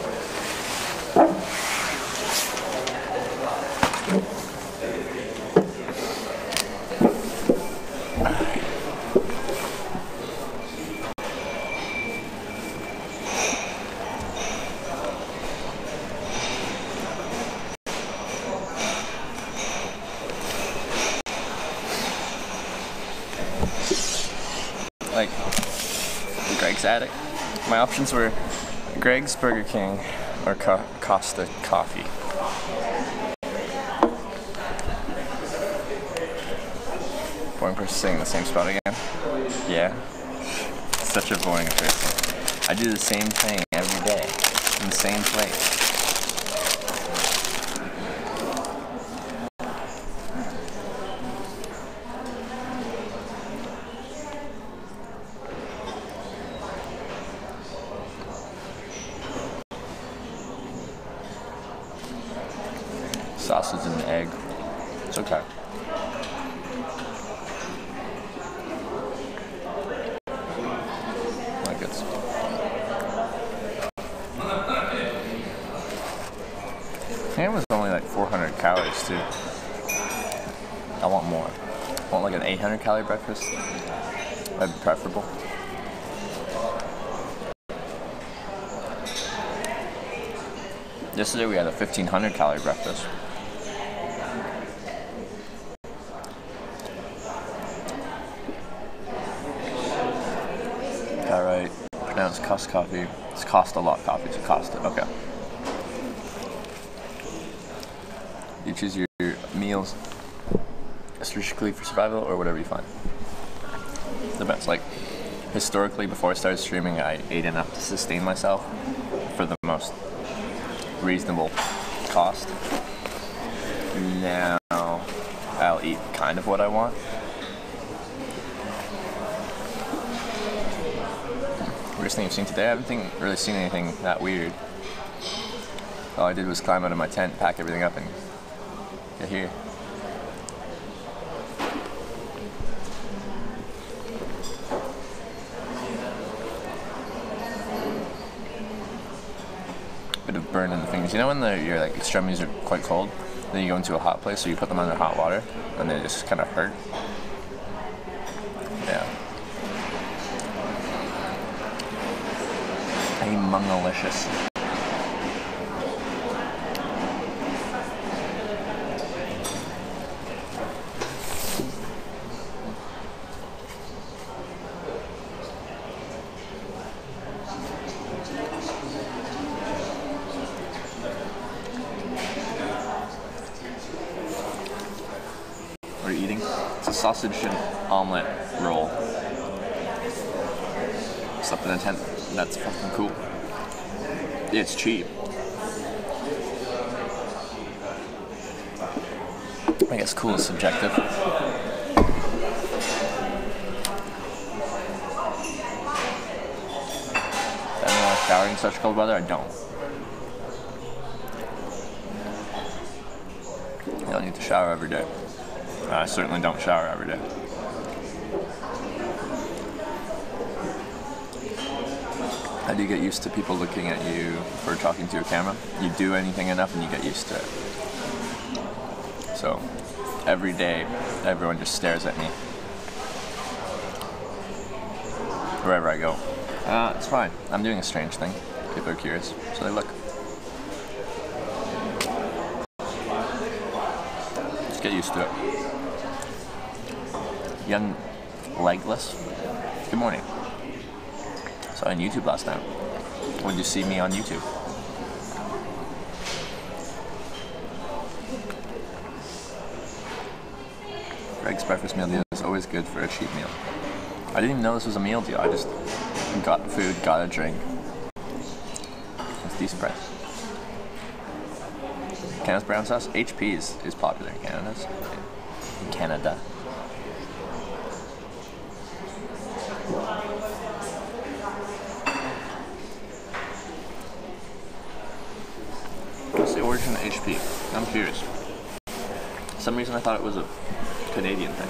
Like Greg's Attic. My options were Greg's, Burger King, or Costa Coffee. Boring person sitting in the same spot again. Yeah. Such a boring person. I do the same thing every day in the same place. Sausage and egg. It's okay. Like it's. I think it was only like 400 calories too. I want more. I want like an 800 calorie breakfast. That'd be preferable. Yesterday we had a 1500 calorie breakfast. Alright, pronounced Costa Coffee. It's Costa Lot Coffee, it's Costa, okay. You choose your meals strictly for survival or whatever you find. Depends, like, historically before I started streaming I ate enough to sustain myself for the most reasonable cost. Now I'll eat kind of what I want. Weirdest thing I've seen today, I haven't really seen anything that weird. All I did was climb out of my tent, pack everything up, and get here. Bit of burn in the fingers. You know when your like extremities are quite cold, then you go into a hot place, so you put them under hot water, and they just kind of hurt. Yeah. Amungalicious. What are you eating? It's a sausage and omelet roll. Slept in a tent. That's fucking cool. It's cheap. I guess cool is subjective. showering in such cold weather? I don't. You don't need to shower every day. I certainly don't shower every day. How do you get used to people looking at you for talking to a camera? You do anything enough and you get used to it. So, every day, everyone just stares at me. Wherever I go. It's fine. I'm doing a strange thing. People are curious, so they look. Just get used to it. Young Legless. Good morning. Saw you on YouTube last night. When did you see me on YouTube? Greg's breakfast meal deal is always good for a cheap meal. I didn't even know this was a meal deal. I just got food, got a drink. It's a decent price. Canada's brown sauce? HP is popular in Canada. What's the origin of HP? I'm curious. For some reason I thought it was a Canadian thing.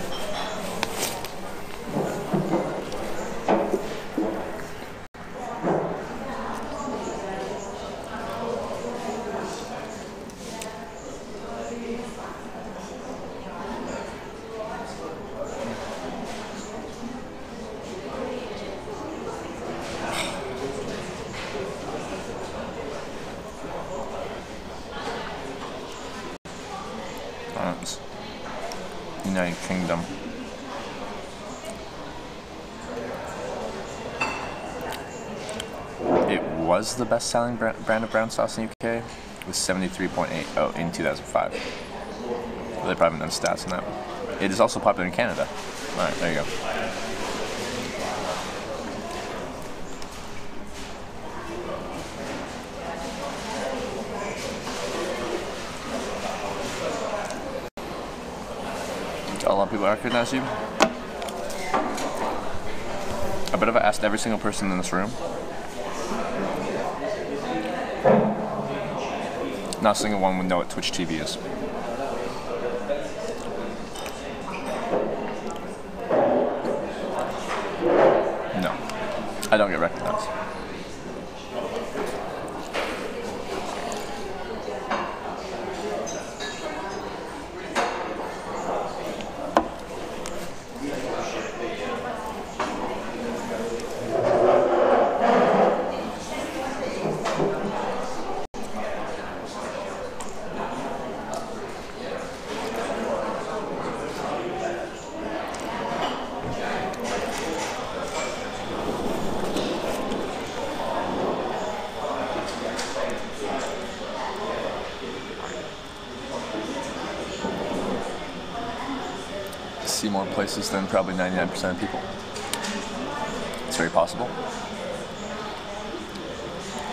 United Kingdom. It was the best-selling brand of brown sauce in the UK with 73.8 in 2005. Well, they probably haven't done stats on that. It is also popular in Canada. Alright, there you go. A lot of people recognize you. I bet if I asked every single person in this room, not a single one would know what Twitch TV is. No, I don't get recognized. See more places than probably 99% of people. It's very possible.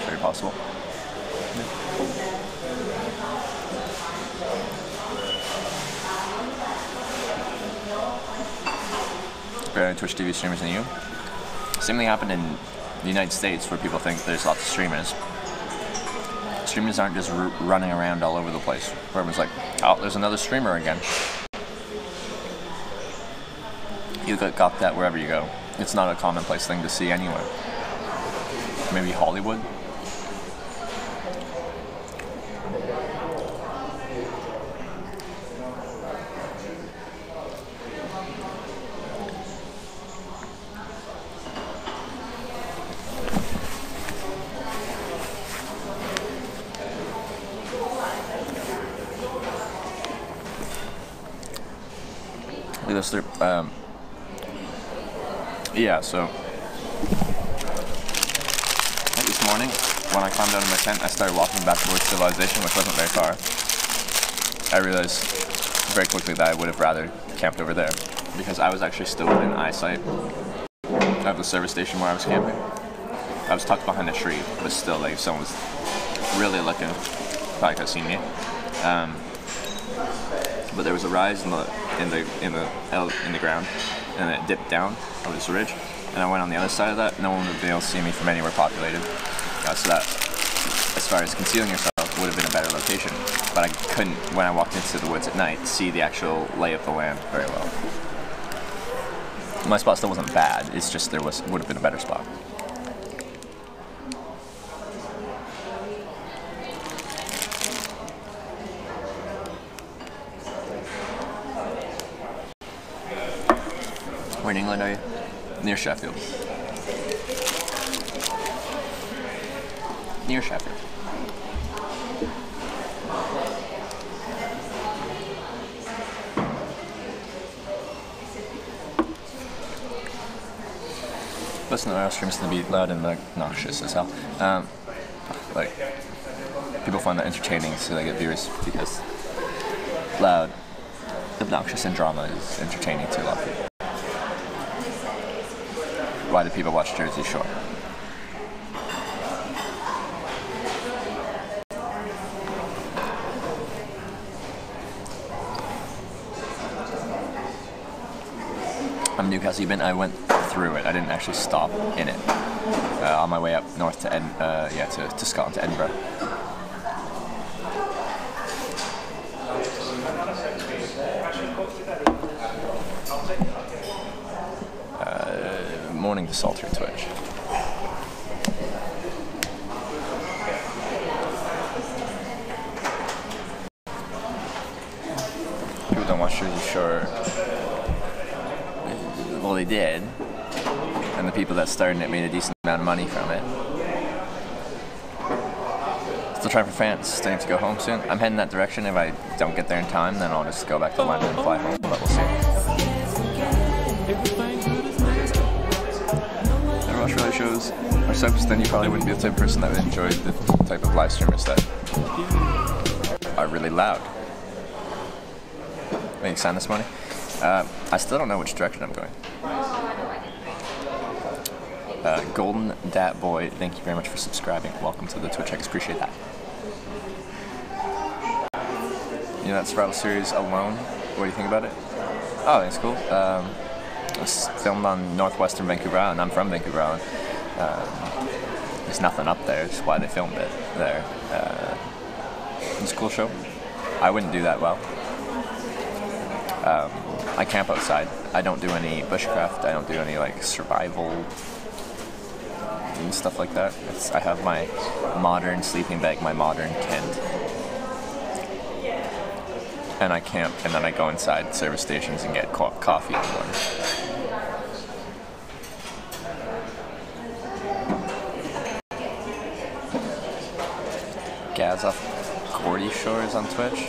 Very possible. Yeah. Better Twitch TV streamers than you. Same thing happened in the United States where people think there's lots of streamers. Streamers aren't just running around all over the place. Where everyone's like, oh, there's another streamer again. You got that wherever you go. It's not a commonplace thing to see anywhere. Maybe Hollywood. Yeah, so this morning, when I climbed out of my tent, I started walking back towards civilization, which wasn't very far. I realized very quickly that I would have rather camped over there, because I was actually still within eyesight of the service station where I was camping. I was tucked behind a tree, but still, like, if someone was really looking, probably could have seen me. But there was a rise in the ground, and it dipped down over this ridge, and I went on the other side of that. No one would be able to see me from anywhere populated. So that, as far as concealing yourself, would have been a better location. But I couldn't, when I walked into the woods at night, see the actual lay of the land very well. My spot still wasn't bad. It's just would have been a better spot. Where in England are you? Near Sheffield. Near Sheffield. Listen to our streams to be loud and obnoxious as hell. Like, people find that entertaining, so they get viewers because loud, obnoxious, and drama is entertaining to a lot of people. Why do people watch Jersey Shore? Newcastle, I went through it. I didn't actually stop in it. On my way up north to to Scotland, to Edinburgh. Morning to Salter Twitch. People don't watch Jersey Shore. Well, they did, and the people that started it made a decent amount of money from it. Still trying for France, starting to go home soon. I'm heading that direction. If I don't get there in time, then I'll just go back to London and fly home, but we'll see. Never watch reality shows or soaps, then you probably wouldn't be the type of person that would enjoy the type of live streamers that are really loud. Making sound this morning. I still don't know which direction I'm going. Golden Dat Boy, thank you very much for subscribing. Welcome to the Twitch. I appreciate that. You know that Survival series Alone? What do you think about it? Oh, I think it's cool. It's filmed on northwestern Vancouver Island. I'm from Vancouver Island. There's nothing up there. That's why they filmed it there. It's a cool show. I wouldn't do that well. I camp outside. I don't do any bushcraft. I don't do any like survival and stuff like that. I have my modern sleeping bag, my modern tent, and I camp, and then I go inside service stations and get coffee in the morning. Gaz off Gordy Shores on Twitch.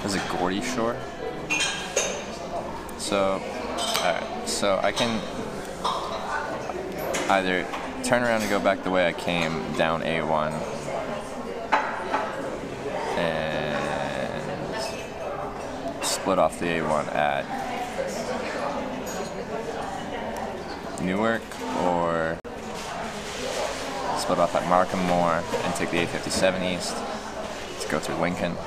There's a Gordy Shore. So, alright, so I can either turn around and go back the way I came down A1 and split off the A1 at Newark, or split off at Markham Moor and take the A57 east to go through Lincoln.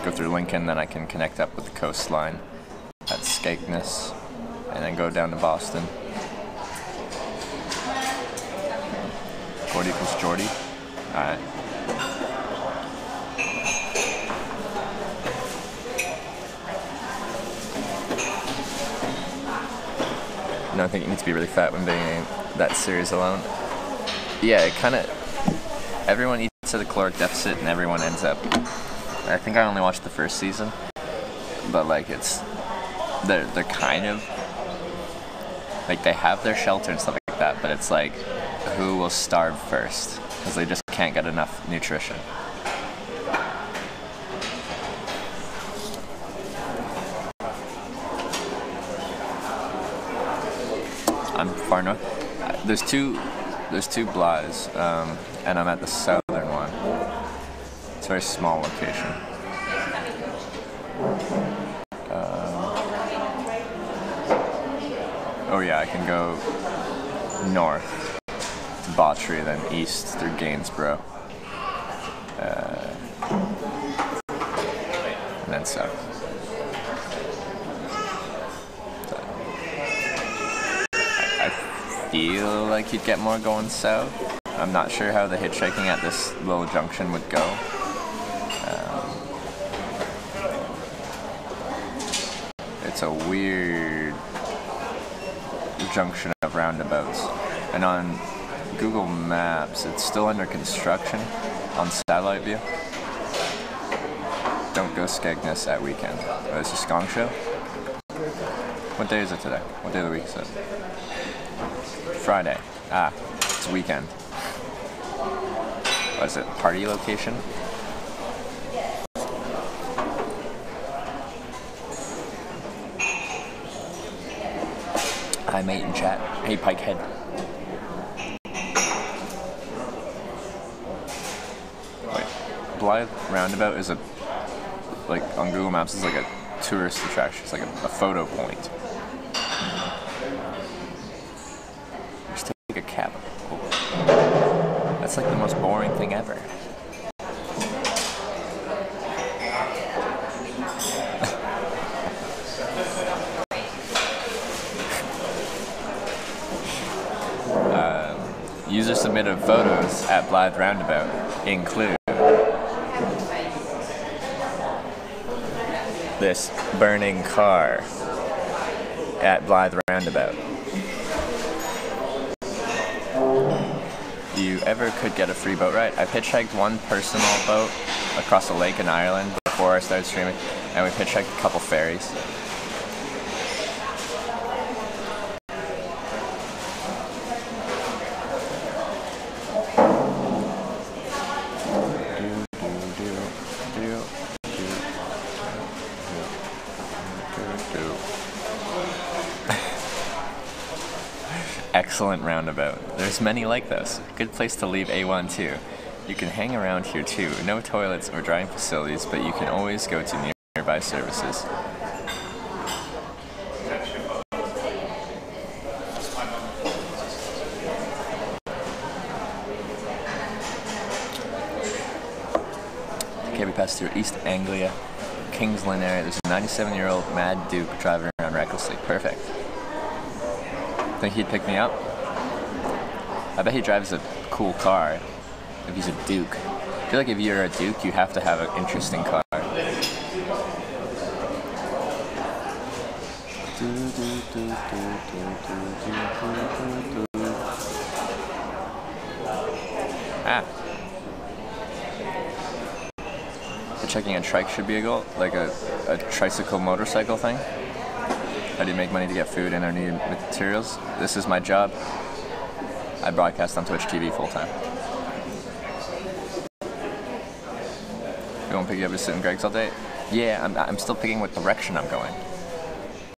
Go through Lincoln, then I can connect up with the coastline at Skegness, and then go down to Boston. Gordy equals Geordie. Alright. No, I think you need to be really fat when being that series alone. Yeah, it kind of... Everyone eats at a caloric deficit, and everyone ends up... I think I only watched the first season, but like they're kind of like, they have their shelter and stuff like that, but it's like, who will starve first, because they just can't get enough nutrition. I'm far north. There's two Blyths, and I'm at the southern one. It's a very small location. Oh yeah, I can go north to Bawtry, then east through Gainsborough, and then south. feel like you'd get more going south. I'm not sure how the hitchhiking at this little junction would go. It's a weird junction of roundabouts. And on Google Maps, it's still under construction on satellite view. Don't go Skegness at weekend. Oh, it's a skong show? What day is it today? What day of the week is it? Friday. Ah, it's weekend. What is it? Party location? Hi mate in chat. Hey Pikehead. Wait, Blyth roundabout is like on Google Maps is like a tourist attraction. It's like a photo point. Just take a cab. Oh. That's like the most boring thing ever. User submitted photos at Blyth Roundabout include this burning car at Blyth Roundabout. You ever could get a free boat ride? I've hitchhiked one personal boat across a lake in Ireland before I started streaming, and we've hitchhiked a couple ferries. Excellent roundabout. There's many like this. Good place to leave A1 too. You can hang around here too. No toilets or drying facilities, but you can always go to nearby services. Okay, we passed through East Anglia, Kingsland area. There's a 97-year-old Mad Duke driving around recklessly. Perfect. Think he'd pick me up? I bet he drives a cool car if he's a Duke. I feel like if you're a Duke, you have to have an interesting car. Ah. Hitchhiking a trike should be a goal, like a tricycle motorcycle thing. How do you make money to get food and or need materials? This is my job. I broadcast on Twitch TV full time. You won't pick you up to sit in Greg's all day? Yeah, I'm still picking what direction I'm going.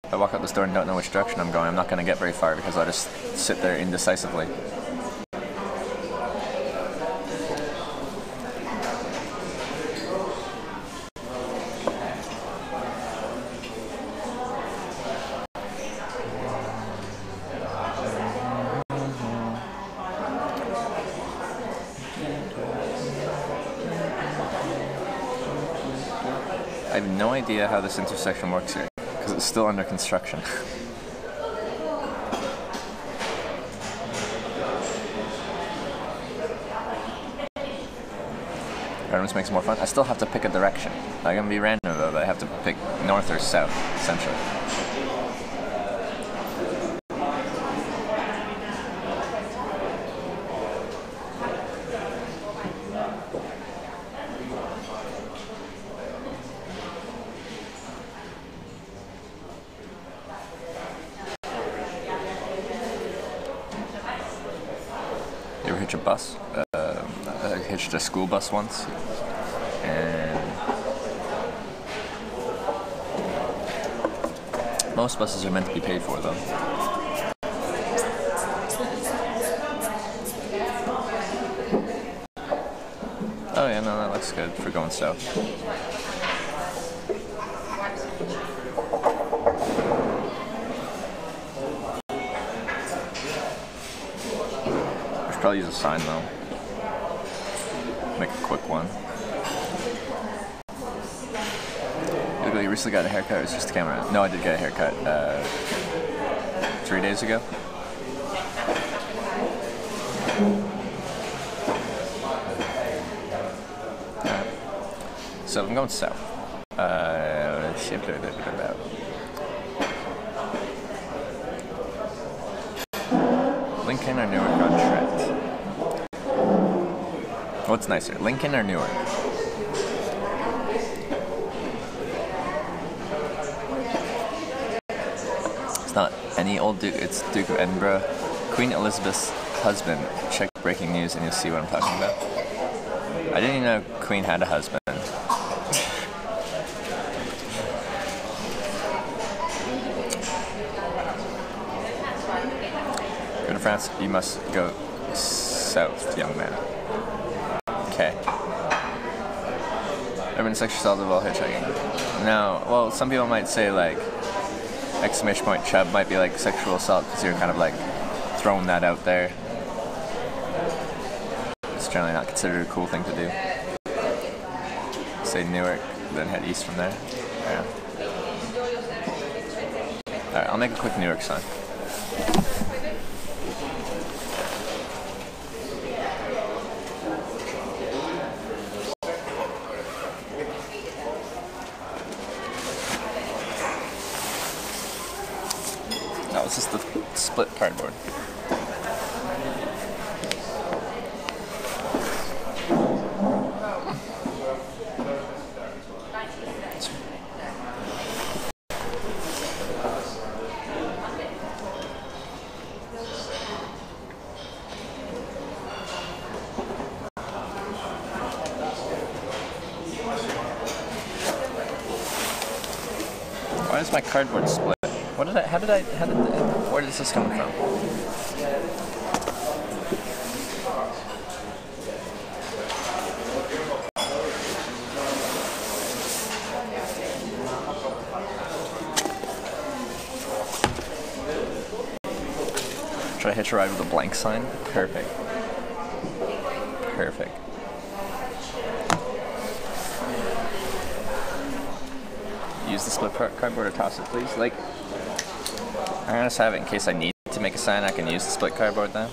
If I walk out this door and don't know which direction I'm going, I'm not going to get very far because I'll just sit there indecisively. I have no idea how this intersection works here, because it's still under construction. Randomness makes it more fun. I still have to pick a direction. I'm going to be random though, but I have to pick north or south, essentially. You ever hitch a bus? I hitched a school bus once, and most buses are meant to be paid for though. Oh yeah, no, that looks good for going south. I should probably use a sign though. Make a quick one. You recently got a haircut, or it's just a camera? No, I did get a haircut 3 days ago. So I'm going south. Let's see. Lincoln or Newark on Trent? What's nicer, Lincoln or Newark? It's not any old Duke, it's Duke of Edinburgh. Queen Elizabeth's husband. Check breaking news and you'll see what I'm talking about. I didn't even know Queen had a husband. Go to France, you must go south, young man. Okay. Ever been sexually assaulted while hitchhiking? No. Well, some people might say like exclamation point chub might be like sexual assault because you're kind of like throwing that out there. It's generally not considered a cool thing to do. Say Newark, then head east from there. Yeah. Alright, I'll make a quick Newark sign. No, it's just the split cardboard. Why is my cardboard split? Where is this coming from? Should I hitch a ride with a blank sign? Perfect. Perfect. Use the split cardboard or toss it, please. Like, I'm gonna just have it in case I need to make a sign. I can use the split cardboard then.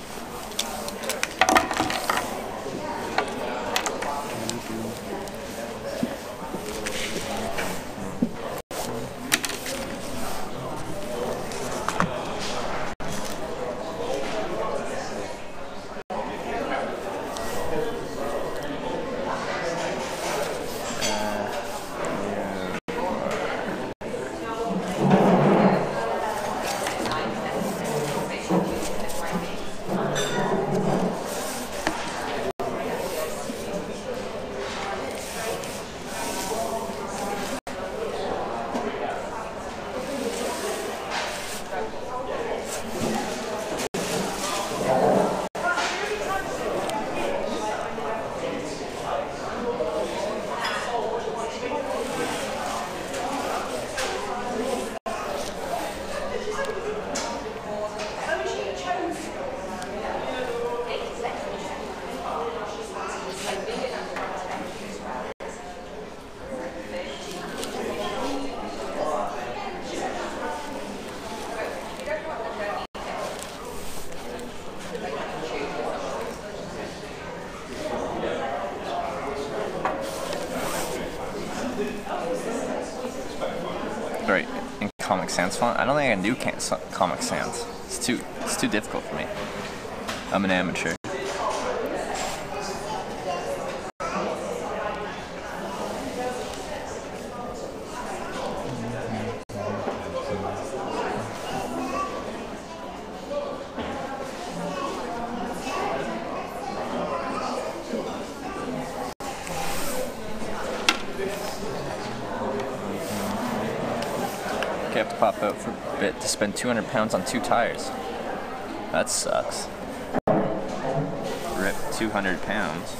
Right, in Comic Sans font? I don't think I can do Comic Sans. It's too difficult for me. I'm an amateur. I have to pop out for a bit to spend 200 pounds on 2 tires. That sucks. Rip 200 pounds.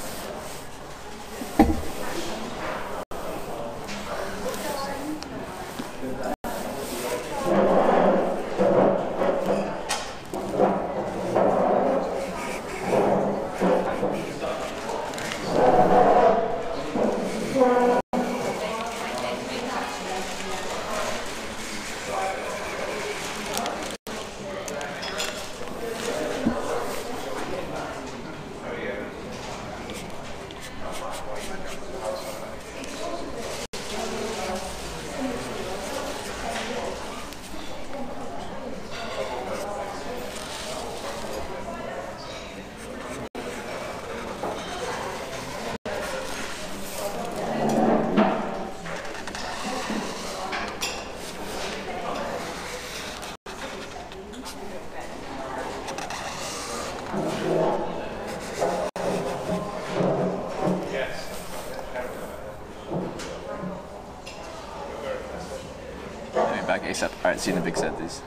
big set. Alright, see you in the big set, these.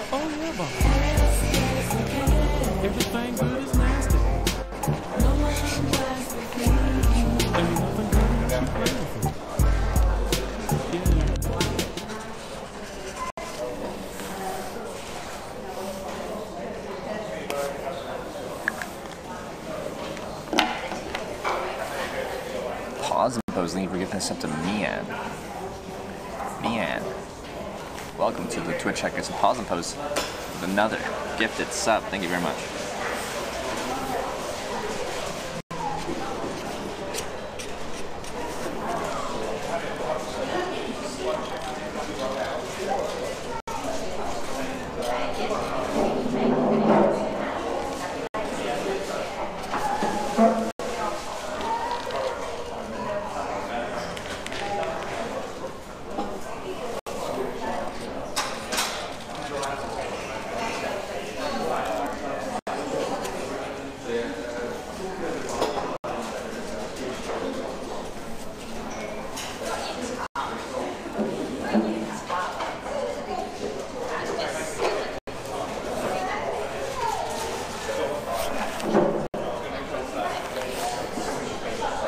Oh yeah, Bob. Everything good is nasty. Ain't nothing good unless you play with it. Pause and pose. Thank you for giving this up to Mian. Mian. Welcome to the Twitch Checkers and Pause and Pose with another gifted sub. Thank you very much.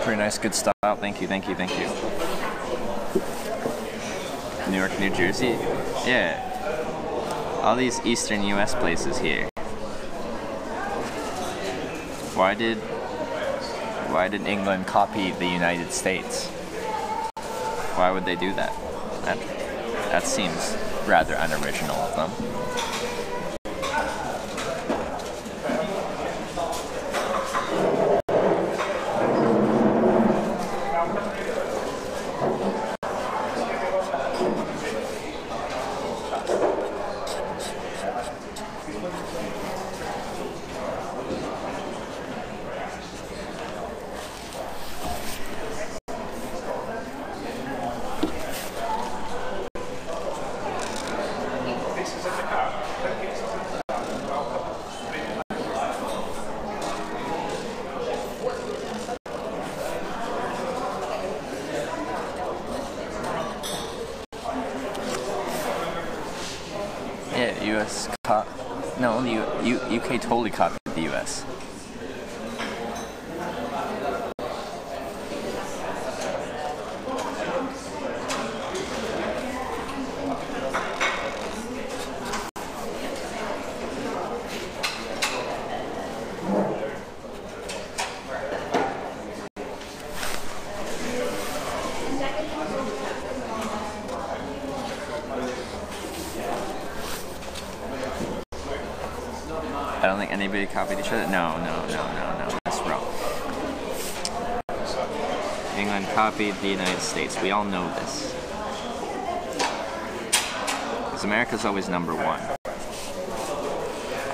Pretty nice, good style. Thank you, thank you, thank you. New York, New Jersey? Yeah. All these eastern US places here. Why did England copy the United States? Why would they do that? That seems rather unoriginal of them. Yeah, US no, the UK totally copied the US. I don't think anybody copied each other. No, that's wrong. England copied the United States. We all know this. Because America's always number one.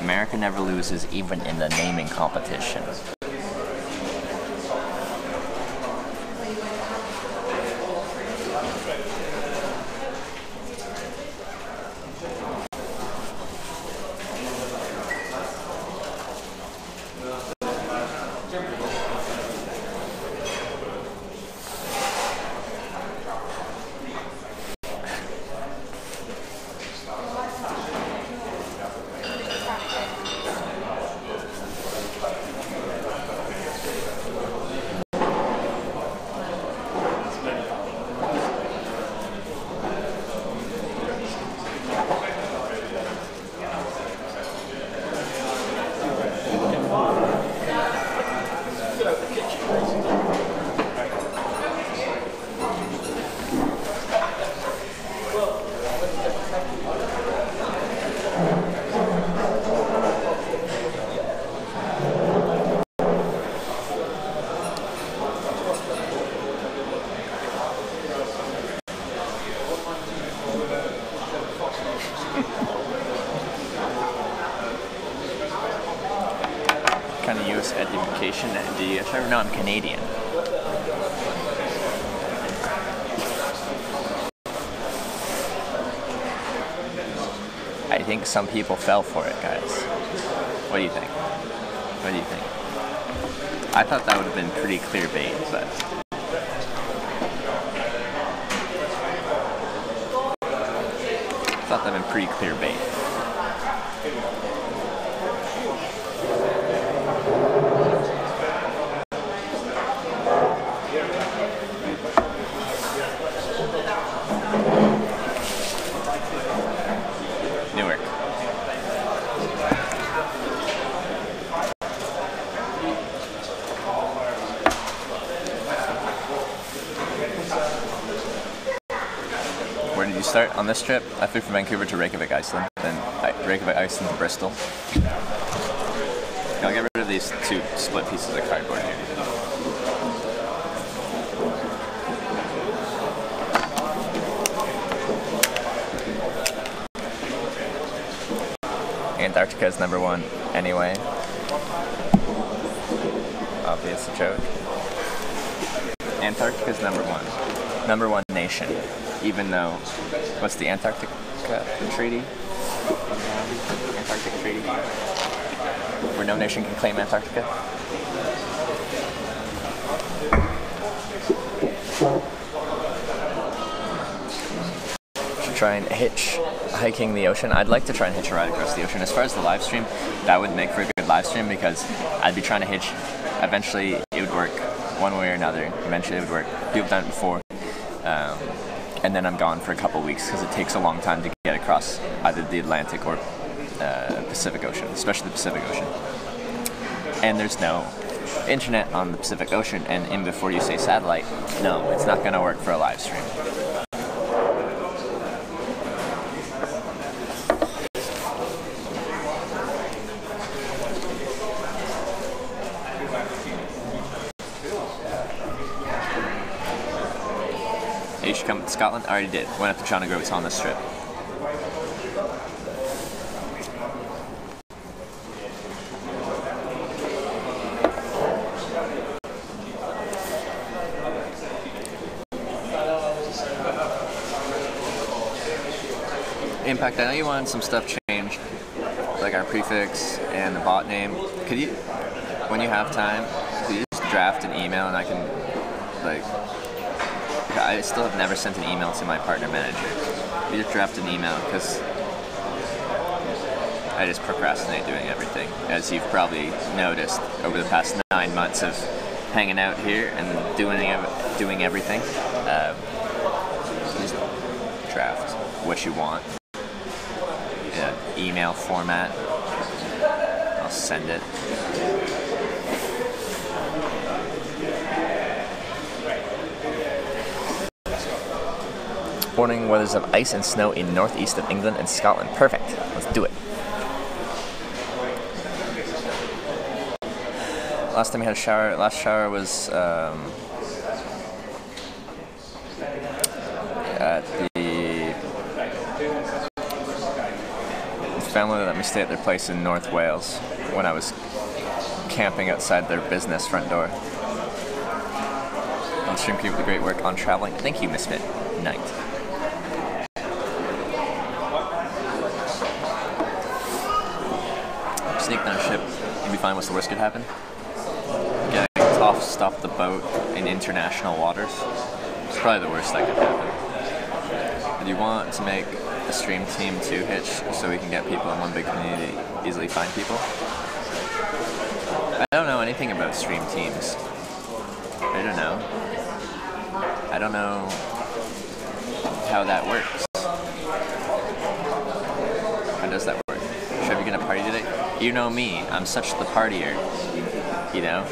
America never loses, even in the naming competition. English education. Do you ever know I'm Canadian? I think some people fell for it, guys. What do you think? What do you think? I thought that would have been pretty clear bait, but... I thought that would have been pretty clear bait. Newark. Where did you start on this trip? I flew from Vancouver to Reykjavik, Iceland, then Reykjavik, Iceland to Bristol. I'll get rid of these two split pieces of cardboard here. Antarctica is #1 anyway. Obvious joke. Antarctica is #1. #1 nation. Even though, what's the Antarctica Treaty? Antarctic Treaty? Where no nation can claim Antarctica? Should try and hitchhiking the ocean. I'd like to try and hitch a ride across the ocean. As far as the live stream, that would make for a good live stream because I'd be trying to hitch. Eventually, it would work one way or another. Eventually, it would work. People have done it before. And then I'm gone for a couple weeks because it takes a long time to get across either the Atlantic or Pacific Ocean, especially the Pacific Ocean. And there's no internet on the Pacific Ocean, and in before you say satellite, no, it's not going to work for a live stream. You should come to Scotland. I already did. Went up to John O'Groats on this trip. Impact, I know you wanted some stuff changed, like our prefix and the bot name. Could you, when you have time, could you just draft an email and I can, like, I still have never sent an email to my partner manager. You just draft an email because I just procrastinate doing everything. As you've probably noticed over the past 9 months of hanging out here and doing everything. Just draft what you want. Email format. I'll send it. Warning, weathers of ice and snow in northeast of England and Scotland. Perfect. Let's do it. Last time we had a shower, last shower was at the family that let me stay at their place in North Wales when I was camping outside their business front door. On stream, keep up the great work on traveling. Thank you, Misfit Knight. Sneak down ship, you'd be fine. What's the worst could happen? Getting tossed off the boat in international waters. It's probably the worst that could happen. Do you want to make a stream team to Hitch so we can get people in one big community, easily find people? I don't know anything about stream teams. I don't know. I don't know how that works. How does that work? Should we gonna party today? You know me, I'm such the partier, you know?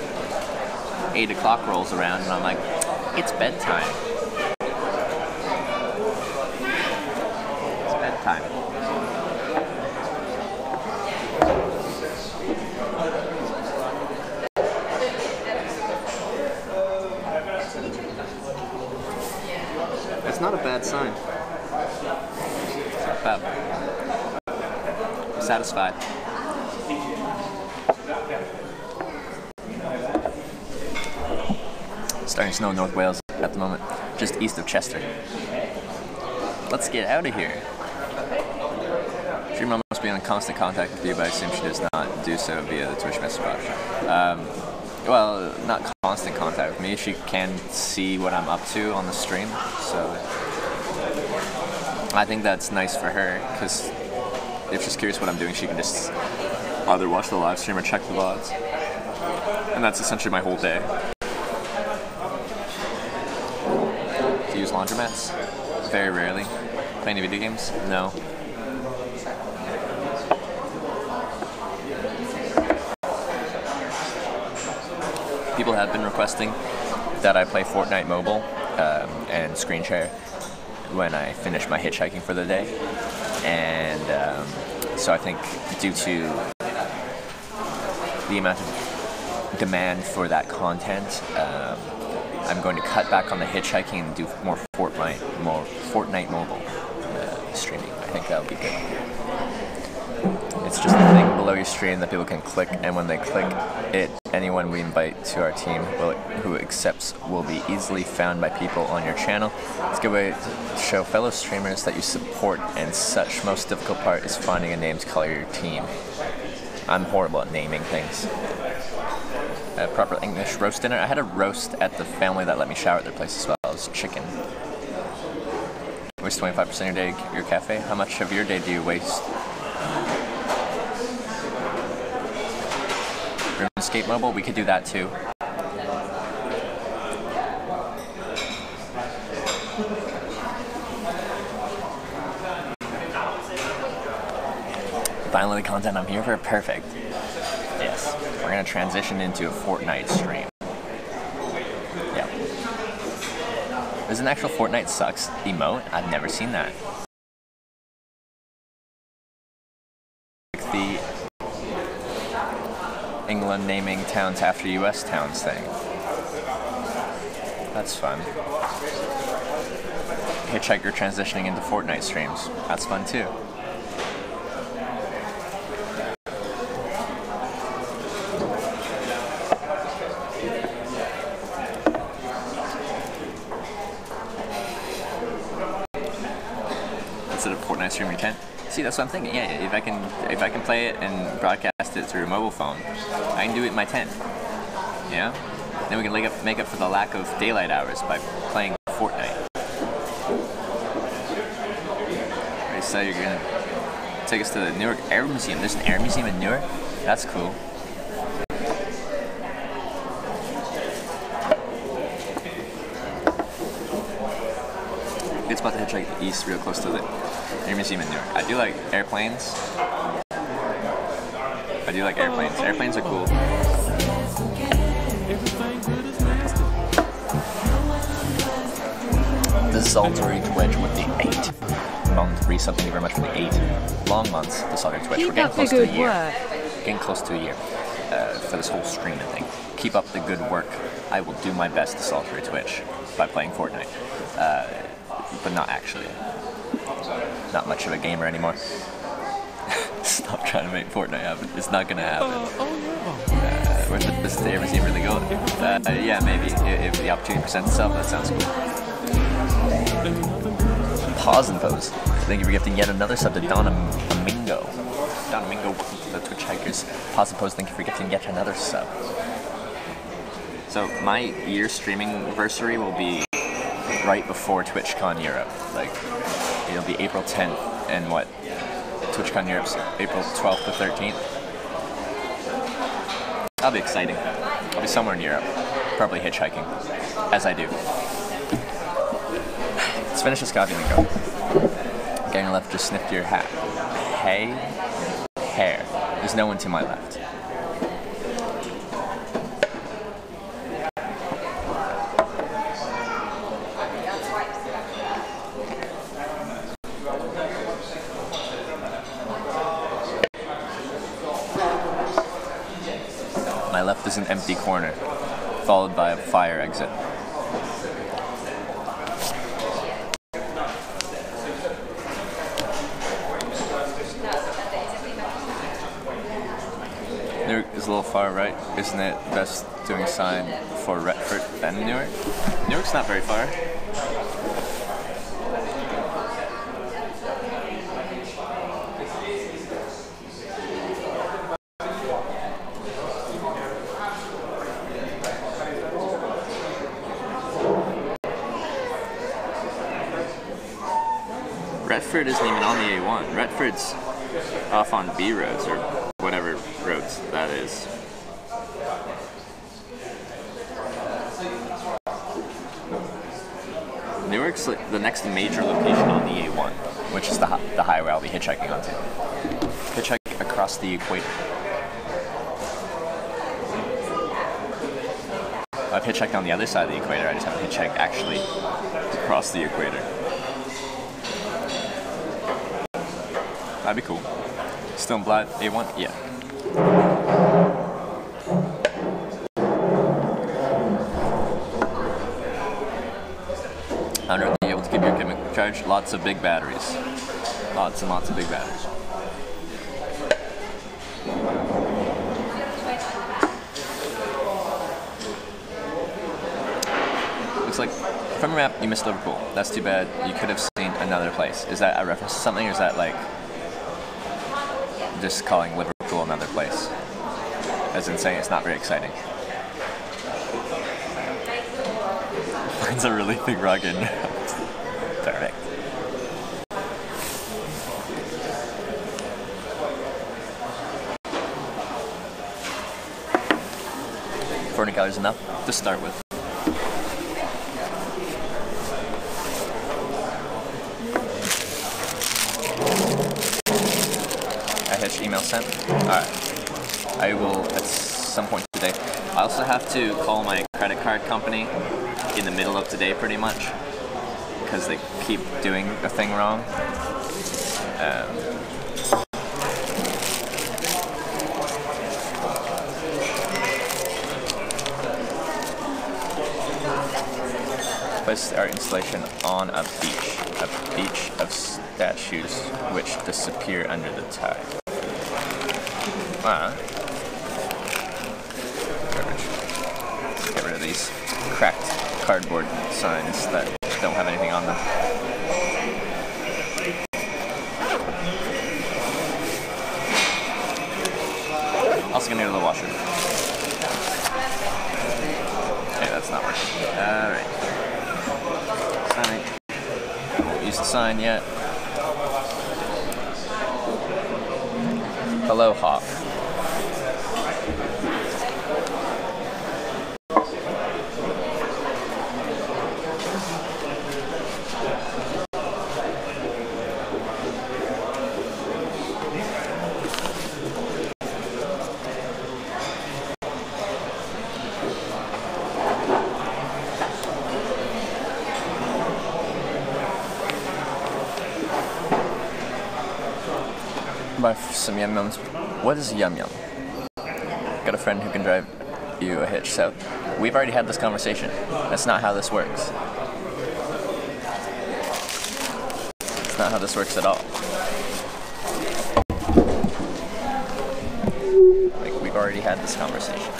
8 o'clock rolls around and I'm like, it's bedtime. It's bedtime. It's not a bad sign. It's not bad. I'm satisfied. Starting to snow in North Wales at the moment, just east of Chester. Let's get out of here. Dreamer must be in constant contact with you, but I assume she does not do so via the Twitch message option. Well, not constant contact with me. She can see what I'm up to on the stream, so I think that's nice for her, because if she's curious what I'm doing, she can just either watch the live stream or check the VODs. And that's essentially my whole day. Do you use laundromats? Very rarely. Play any video games? No. People have been requesting that I play Fortnite Mobile and screen share when I finish my hitchhiking for the day. And so I think due to the amount of demand for that content, I'm going to cut back on the hitchhiking and do more Fortnite Mobile streaming. I think that would be good. It's just a thing below your stream that people can click, and when they click it, anyone we invite to our team who accepts will be easily found by people on your channel. It's a good way to show fellow streamers that you support, and such. Most difficult part is finding a name to call your team. I'm horrible at naming things. Proper English roast dinner. I had a roast at the family that let me shower at their place as well. It was chicken. Waste 25% of your day at your cafe. How much of your day do you waste? RuneScape Mobile, we could do that too. Finally, the content I'm here for, perfect. Yes, we're gonna transition into a Fortnite stream. Yeah. There's an actual Fortnite sucks emote. I've never seen that. The England naming towns after US towns thing. That's fun. Hitchhiker transitioning into Fortnite streams. That's fun too. Instead of Fortnite streaming 10. See, that's what I'm thinking. Yeah, if I can play it and broadcast it through a mobile phone, I can do it in my tent. Yeah. Then we can make up for the lack of daylight hours by playing Fortnite. Right, so you're gonna take us to the Newark Air Museum. There's an air museum in Newark. That's cool. It's about to hitchhike east, real close to the Air Museum in Newark. I do like airplanes. Airplanes are cool. Desultory Twitch with the 8. Month resub, thank you very much for the 8 long months. Desultory Twitch. We're getting close to a year. Getting close to a year for this whole streaming thing. Keep up the good work. I will do my best, Desultory Twitch, by playing Fortnite. But not actually. Not much of a gamer anymore. Stop trying to make Fortnite happen. It's not gonna happen. Where does the Air Museum really go? Yeah, maybe. If the opportunity presents itself, that sounds cool. Pause and pose. Thank you for gifting yet another sub to Donna Mingo. Donna Mingo, welcome to the Twitch Hikers. Pause and pose, thank you for gifting yet another sub. So my year streaming anniversary will be right before TwitchCon Europe. Like, it'll be April 10th, and what? TwitchCon Europe's April 12th to 13th. That'll be exciting. I'll be somewhere in Europe, probably hitchhiking, as I do. Let's finish this coffee and then go. Gang left just sniffed your hat. Hey, hair. There's no one to my left. My left is an empty corner, followed by a fire exit. is a little far, right? Isn't it best doing a sign for Retford then Newark? Newark's not very far. Retford isn't even on the A1. Retford's off on B roads or whatever roads that is. Newark's like the next major location on the A1, which is the highway I'll be hitchhiking onto. Hitchhike across the equator. I've hitchhiked on the other side of the equator, I just haven't hitchhiked actually across the equator. That'd be cool. Still in Blyth, A1? Yeah. I don't know if you're able to keep your equipment charged. Lots of big batteries. Lots and lots of big batteries. Looks like from your map you missed Liverpool. That's too bad. You could have seen another place. Is that a reference to something, or is that like just calling Liverpool another place? As in saying it's not very exciting. Mine's a really big rugged. Perfect. 400 calories enough to start with. Email sent. Alright. I will at some point today. I also have to call my credit card company in the middle of today pretty much because they keep doing a thing wrong. Place art installation on a beach of statues which disappear under the tide. Wow. Get rid of these cracked cardboard signs that don't have anything on them. Also gonna go to the washroom. Okay, that's not working. Alright. Sign. I won't use the sign yet. Hello, Hawk. Buy some yum yums. What is yum yum? Got a friend who can drive you a hitch, so we've already had this conversation. That's not how this works. It's not how this works at all. Like, we've already had this conversation.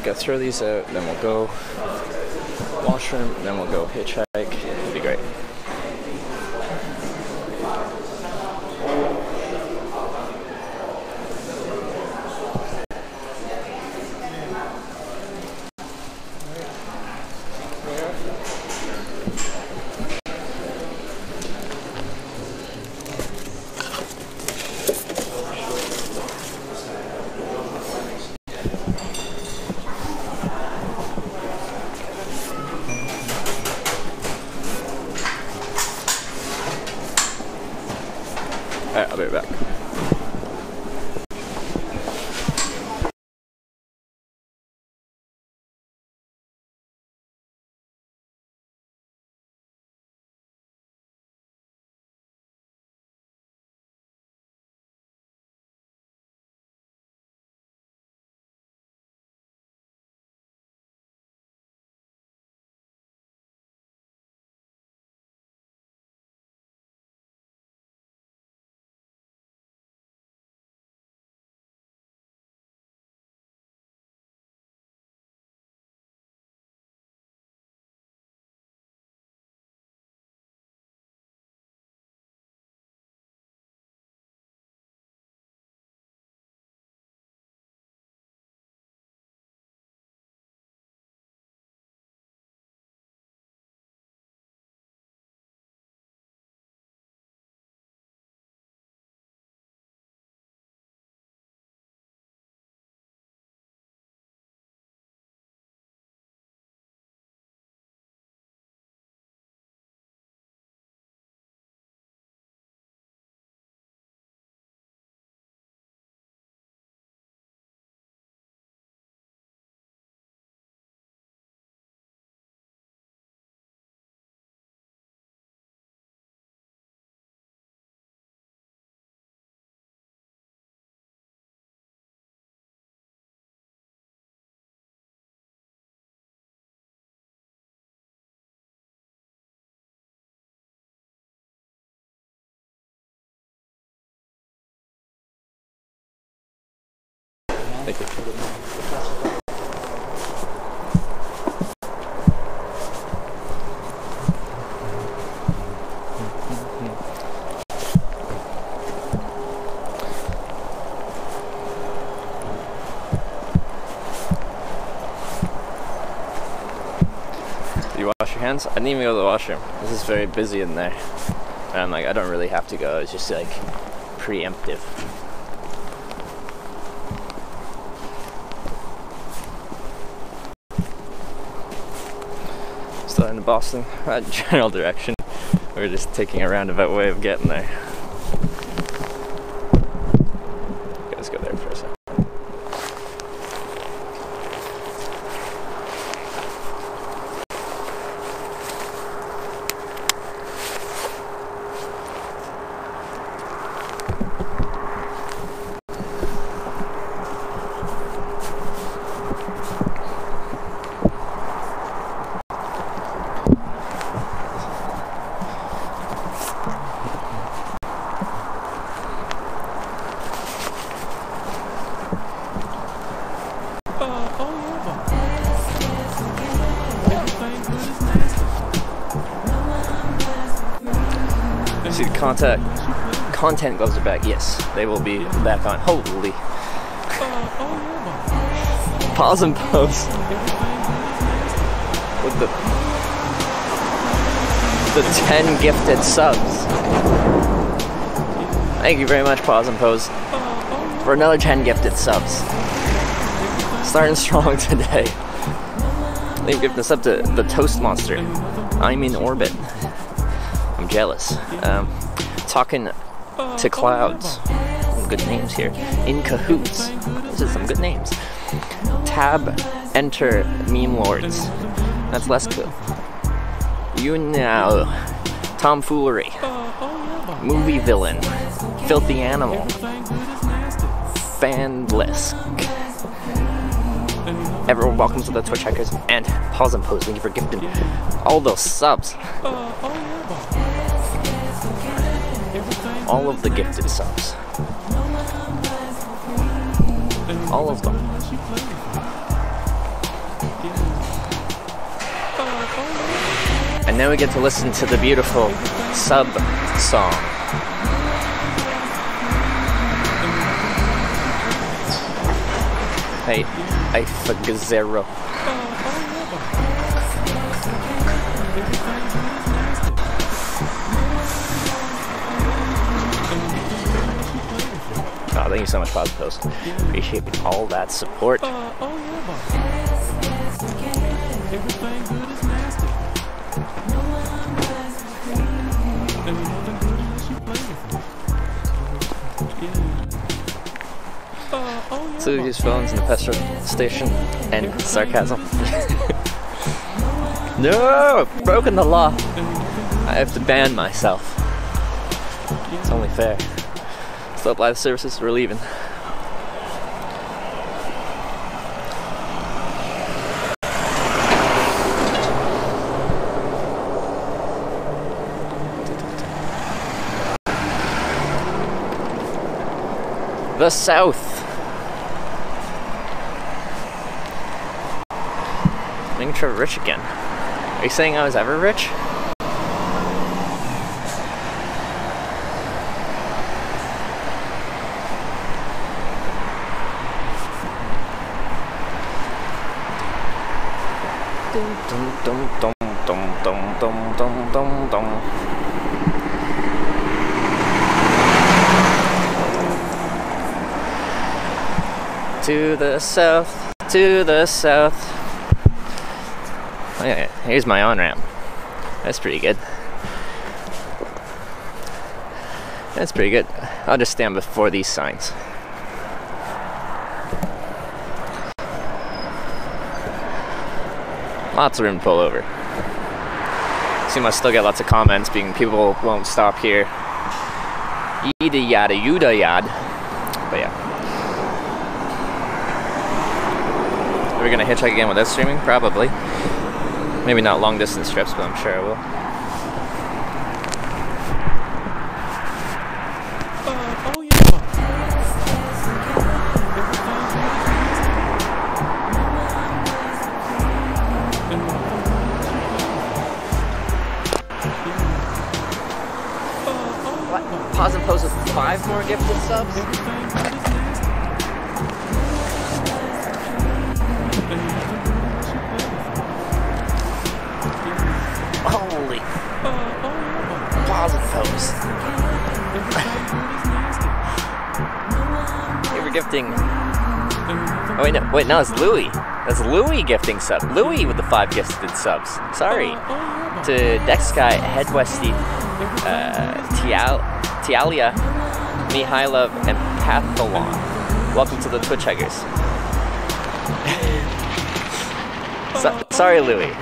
Go throw these out, then we'll go washroom, then we'll go hitchhike. It'll be great. Alright, I'll be right back. Thank you. Do you wash your hands? I didn't even go to the washroom. This is very busy in there. And I'm like, I don't really have to go. It's just like preemptive. Still in Boston, general direction. We're just taking a roundabout way of getting there. Okay, let's go there for a second. See the content gloves are back. Yes, they will be back on. Holy. Pause and pose. With the 10 gifted subs. Thank you very much, Pause and Pose, for another 10 gifted subs. Starting strong today. They've given this up to the Toast Monster. I'm in orbit. I'm jealous. Talking to clouds. Some good names here. In cahoots. These are some good names. Tab, enter, meme lords. That's less cool. You know. Tomfoolery. Movie villain. Filthy animal. Fanlisk. Everyone, welcome to the Twitch Hackers and Pause and Pose. Thank you for gifting all those subs. All of the gifted subs. All of them. And now we get to listen to the beautiful sub song. Hey, Ifagazero. Oh, thank you so much, Pause Post. Appreciate all that support. yeah. So we use phones in the petrol station and sarcasm. No, I've broken the law. I have to ban myself. It's only fair. Still Blyth services, we're leaving. The South. Making sure rich again. Are you saying I was ever rich? Dum dum dum dum dum dum dum dum. To the south, to the south. Oh yeah, here's my on-ramp. That's pretty good. That's pretty good. I'll just stand before these signs. Lots of room to pull over. Seem I still get lots of comments being people won't stop here. Yada yada yada yada. But yeah. Are we gonna hitchhike again without streaming? Probably. Maybe not long distance trips, but I'm sure I will. Oh yeah. What? Pause and pose with 5 more gifted subs? Holy. Pause and pose. They were gifting. Oh wait, no, it's Louis. That's Louis gifting sub. Louis with the 5 gifted subs. Sorry. To Dexguy, Headwesty, Tialia, Mihailov, and Pathalon. Welcome to the Twitch Hikers. Sorry, Louis.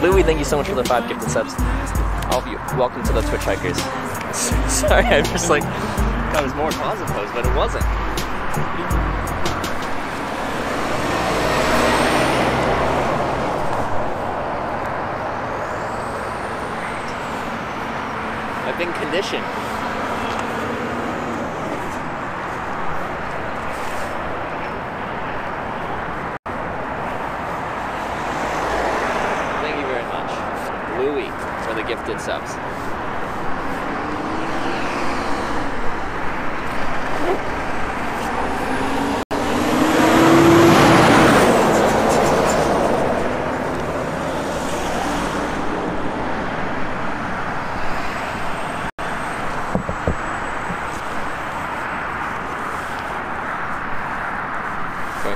Louis, thank you so much for the 5 gifted subs. All of you, welcome to the Twitch Hikers. Sorry, I just like, God, it was more positive pose, but it wasn't. I've been conditioned. Thank you very much. Louis for the gifted subs.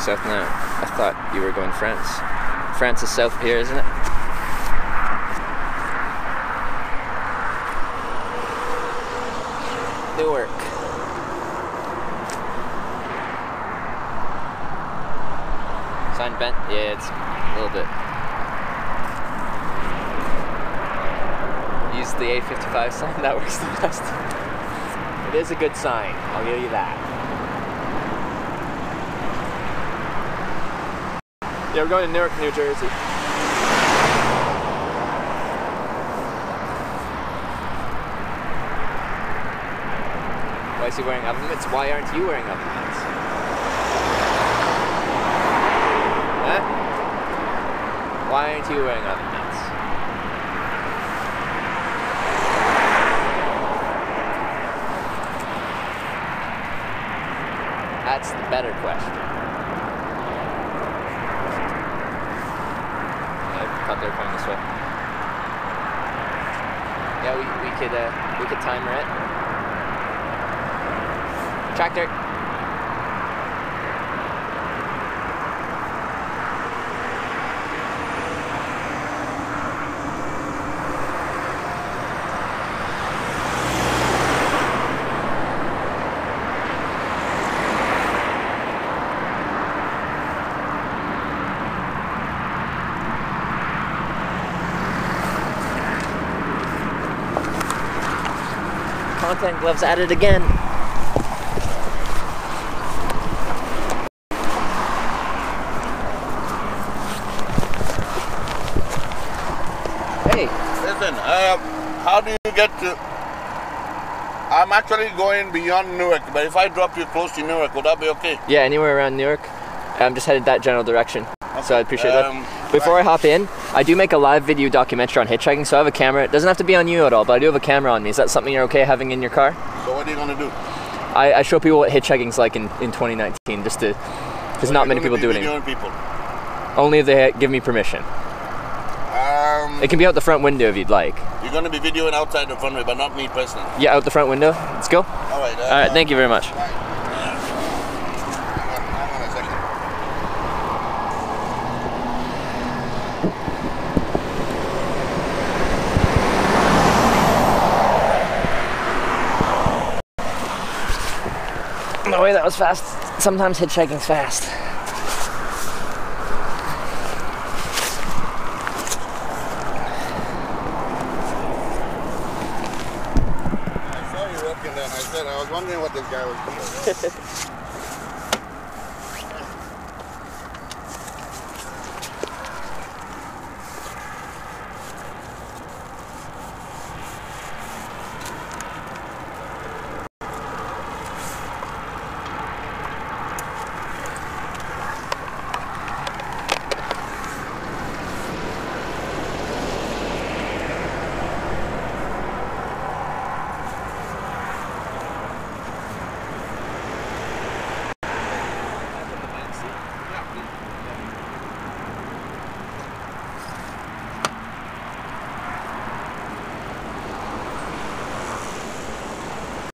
South now. I thought you were going France. France is south here, isn't it? Newark. Sign bent? Yeah, it's a little bit. Use the A55 sign, that works the best. It is a good sign, I'll give you that. Yeah, we're going to Newark, New Jersey. Why is he wearing oven mitts? Why aren't you wearing oven mitts? Huh? Why aren't you wearing oven mitts? That's the better question. They're coming this way. Yeah, we could timer it. Tractor. content gloves at it again. Hey. Listen, how do you get to... I'm actually going beyond Newark, but if I drop you close to Newark, would that be okay? Yeah, anywhere around Newark. I'm just headed that general direction. Okay. So I appreciate that. Before I hop in, I do make a live video documentary on hitchhiking, so I have a camera. It doesn't have to be on you at all, but I do have a camera on me. Is that something you're okay having in your car? So what are you going to do? I show people what hitchhiking's like in 2019, just to... Because not many people do it anymore. People? Only if they give me permission. It can be out the front window if you'd like. You're going to be videoing outside the front way, but not me personally. Yeah, out the front window. Let's go. Alright. Alright, thank you very much. Hang on a second. No way, that was fast. Sometimes hitchhiking's fast. I saw you walking there and I was wondering what this guy was doing.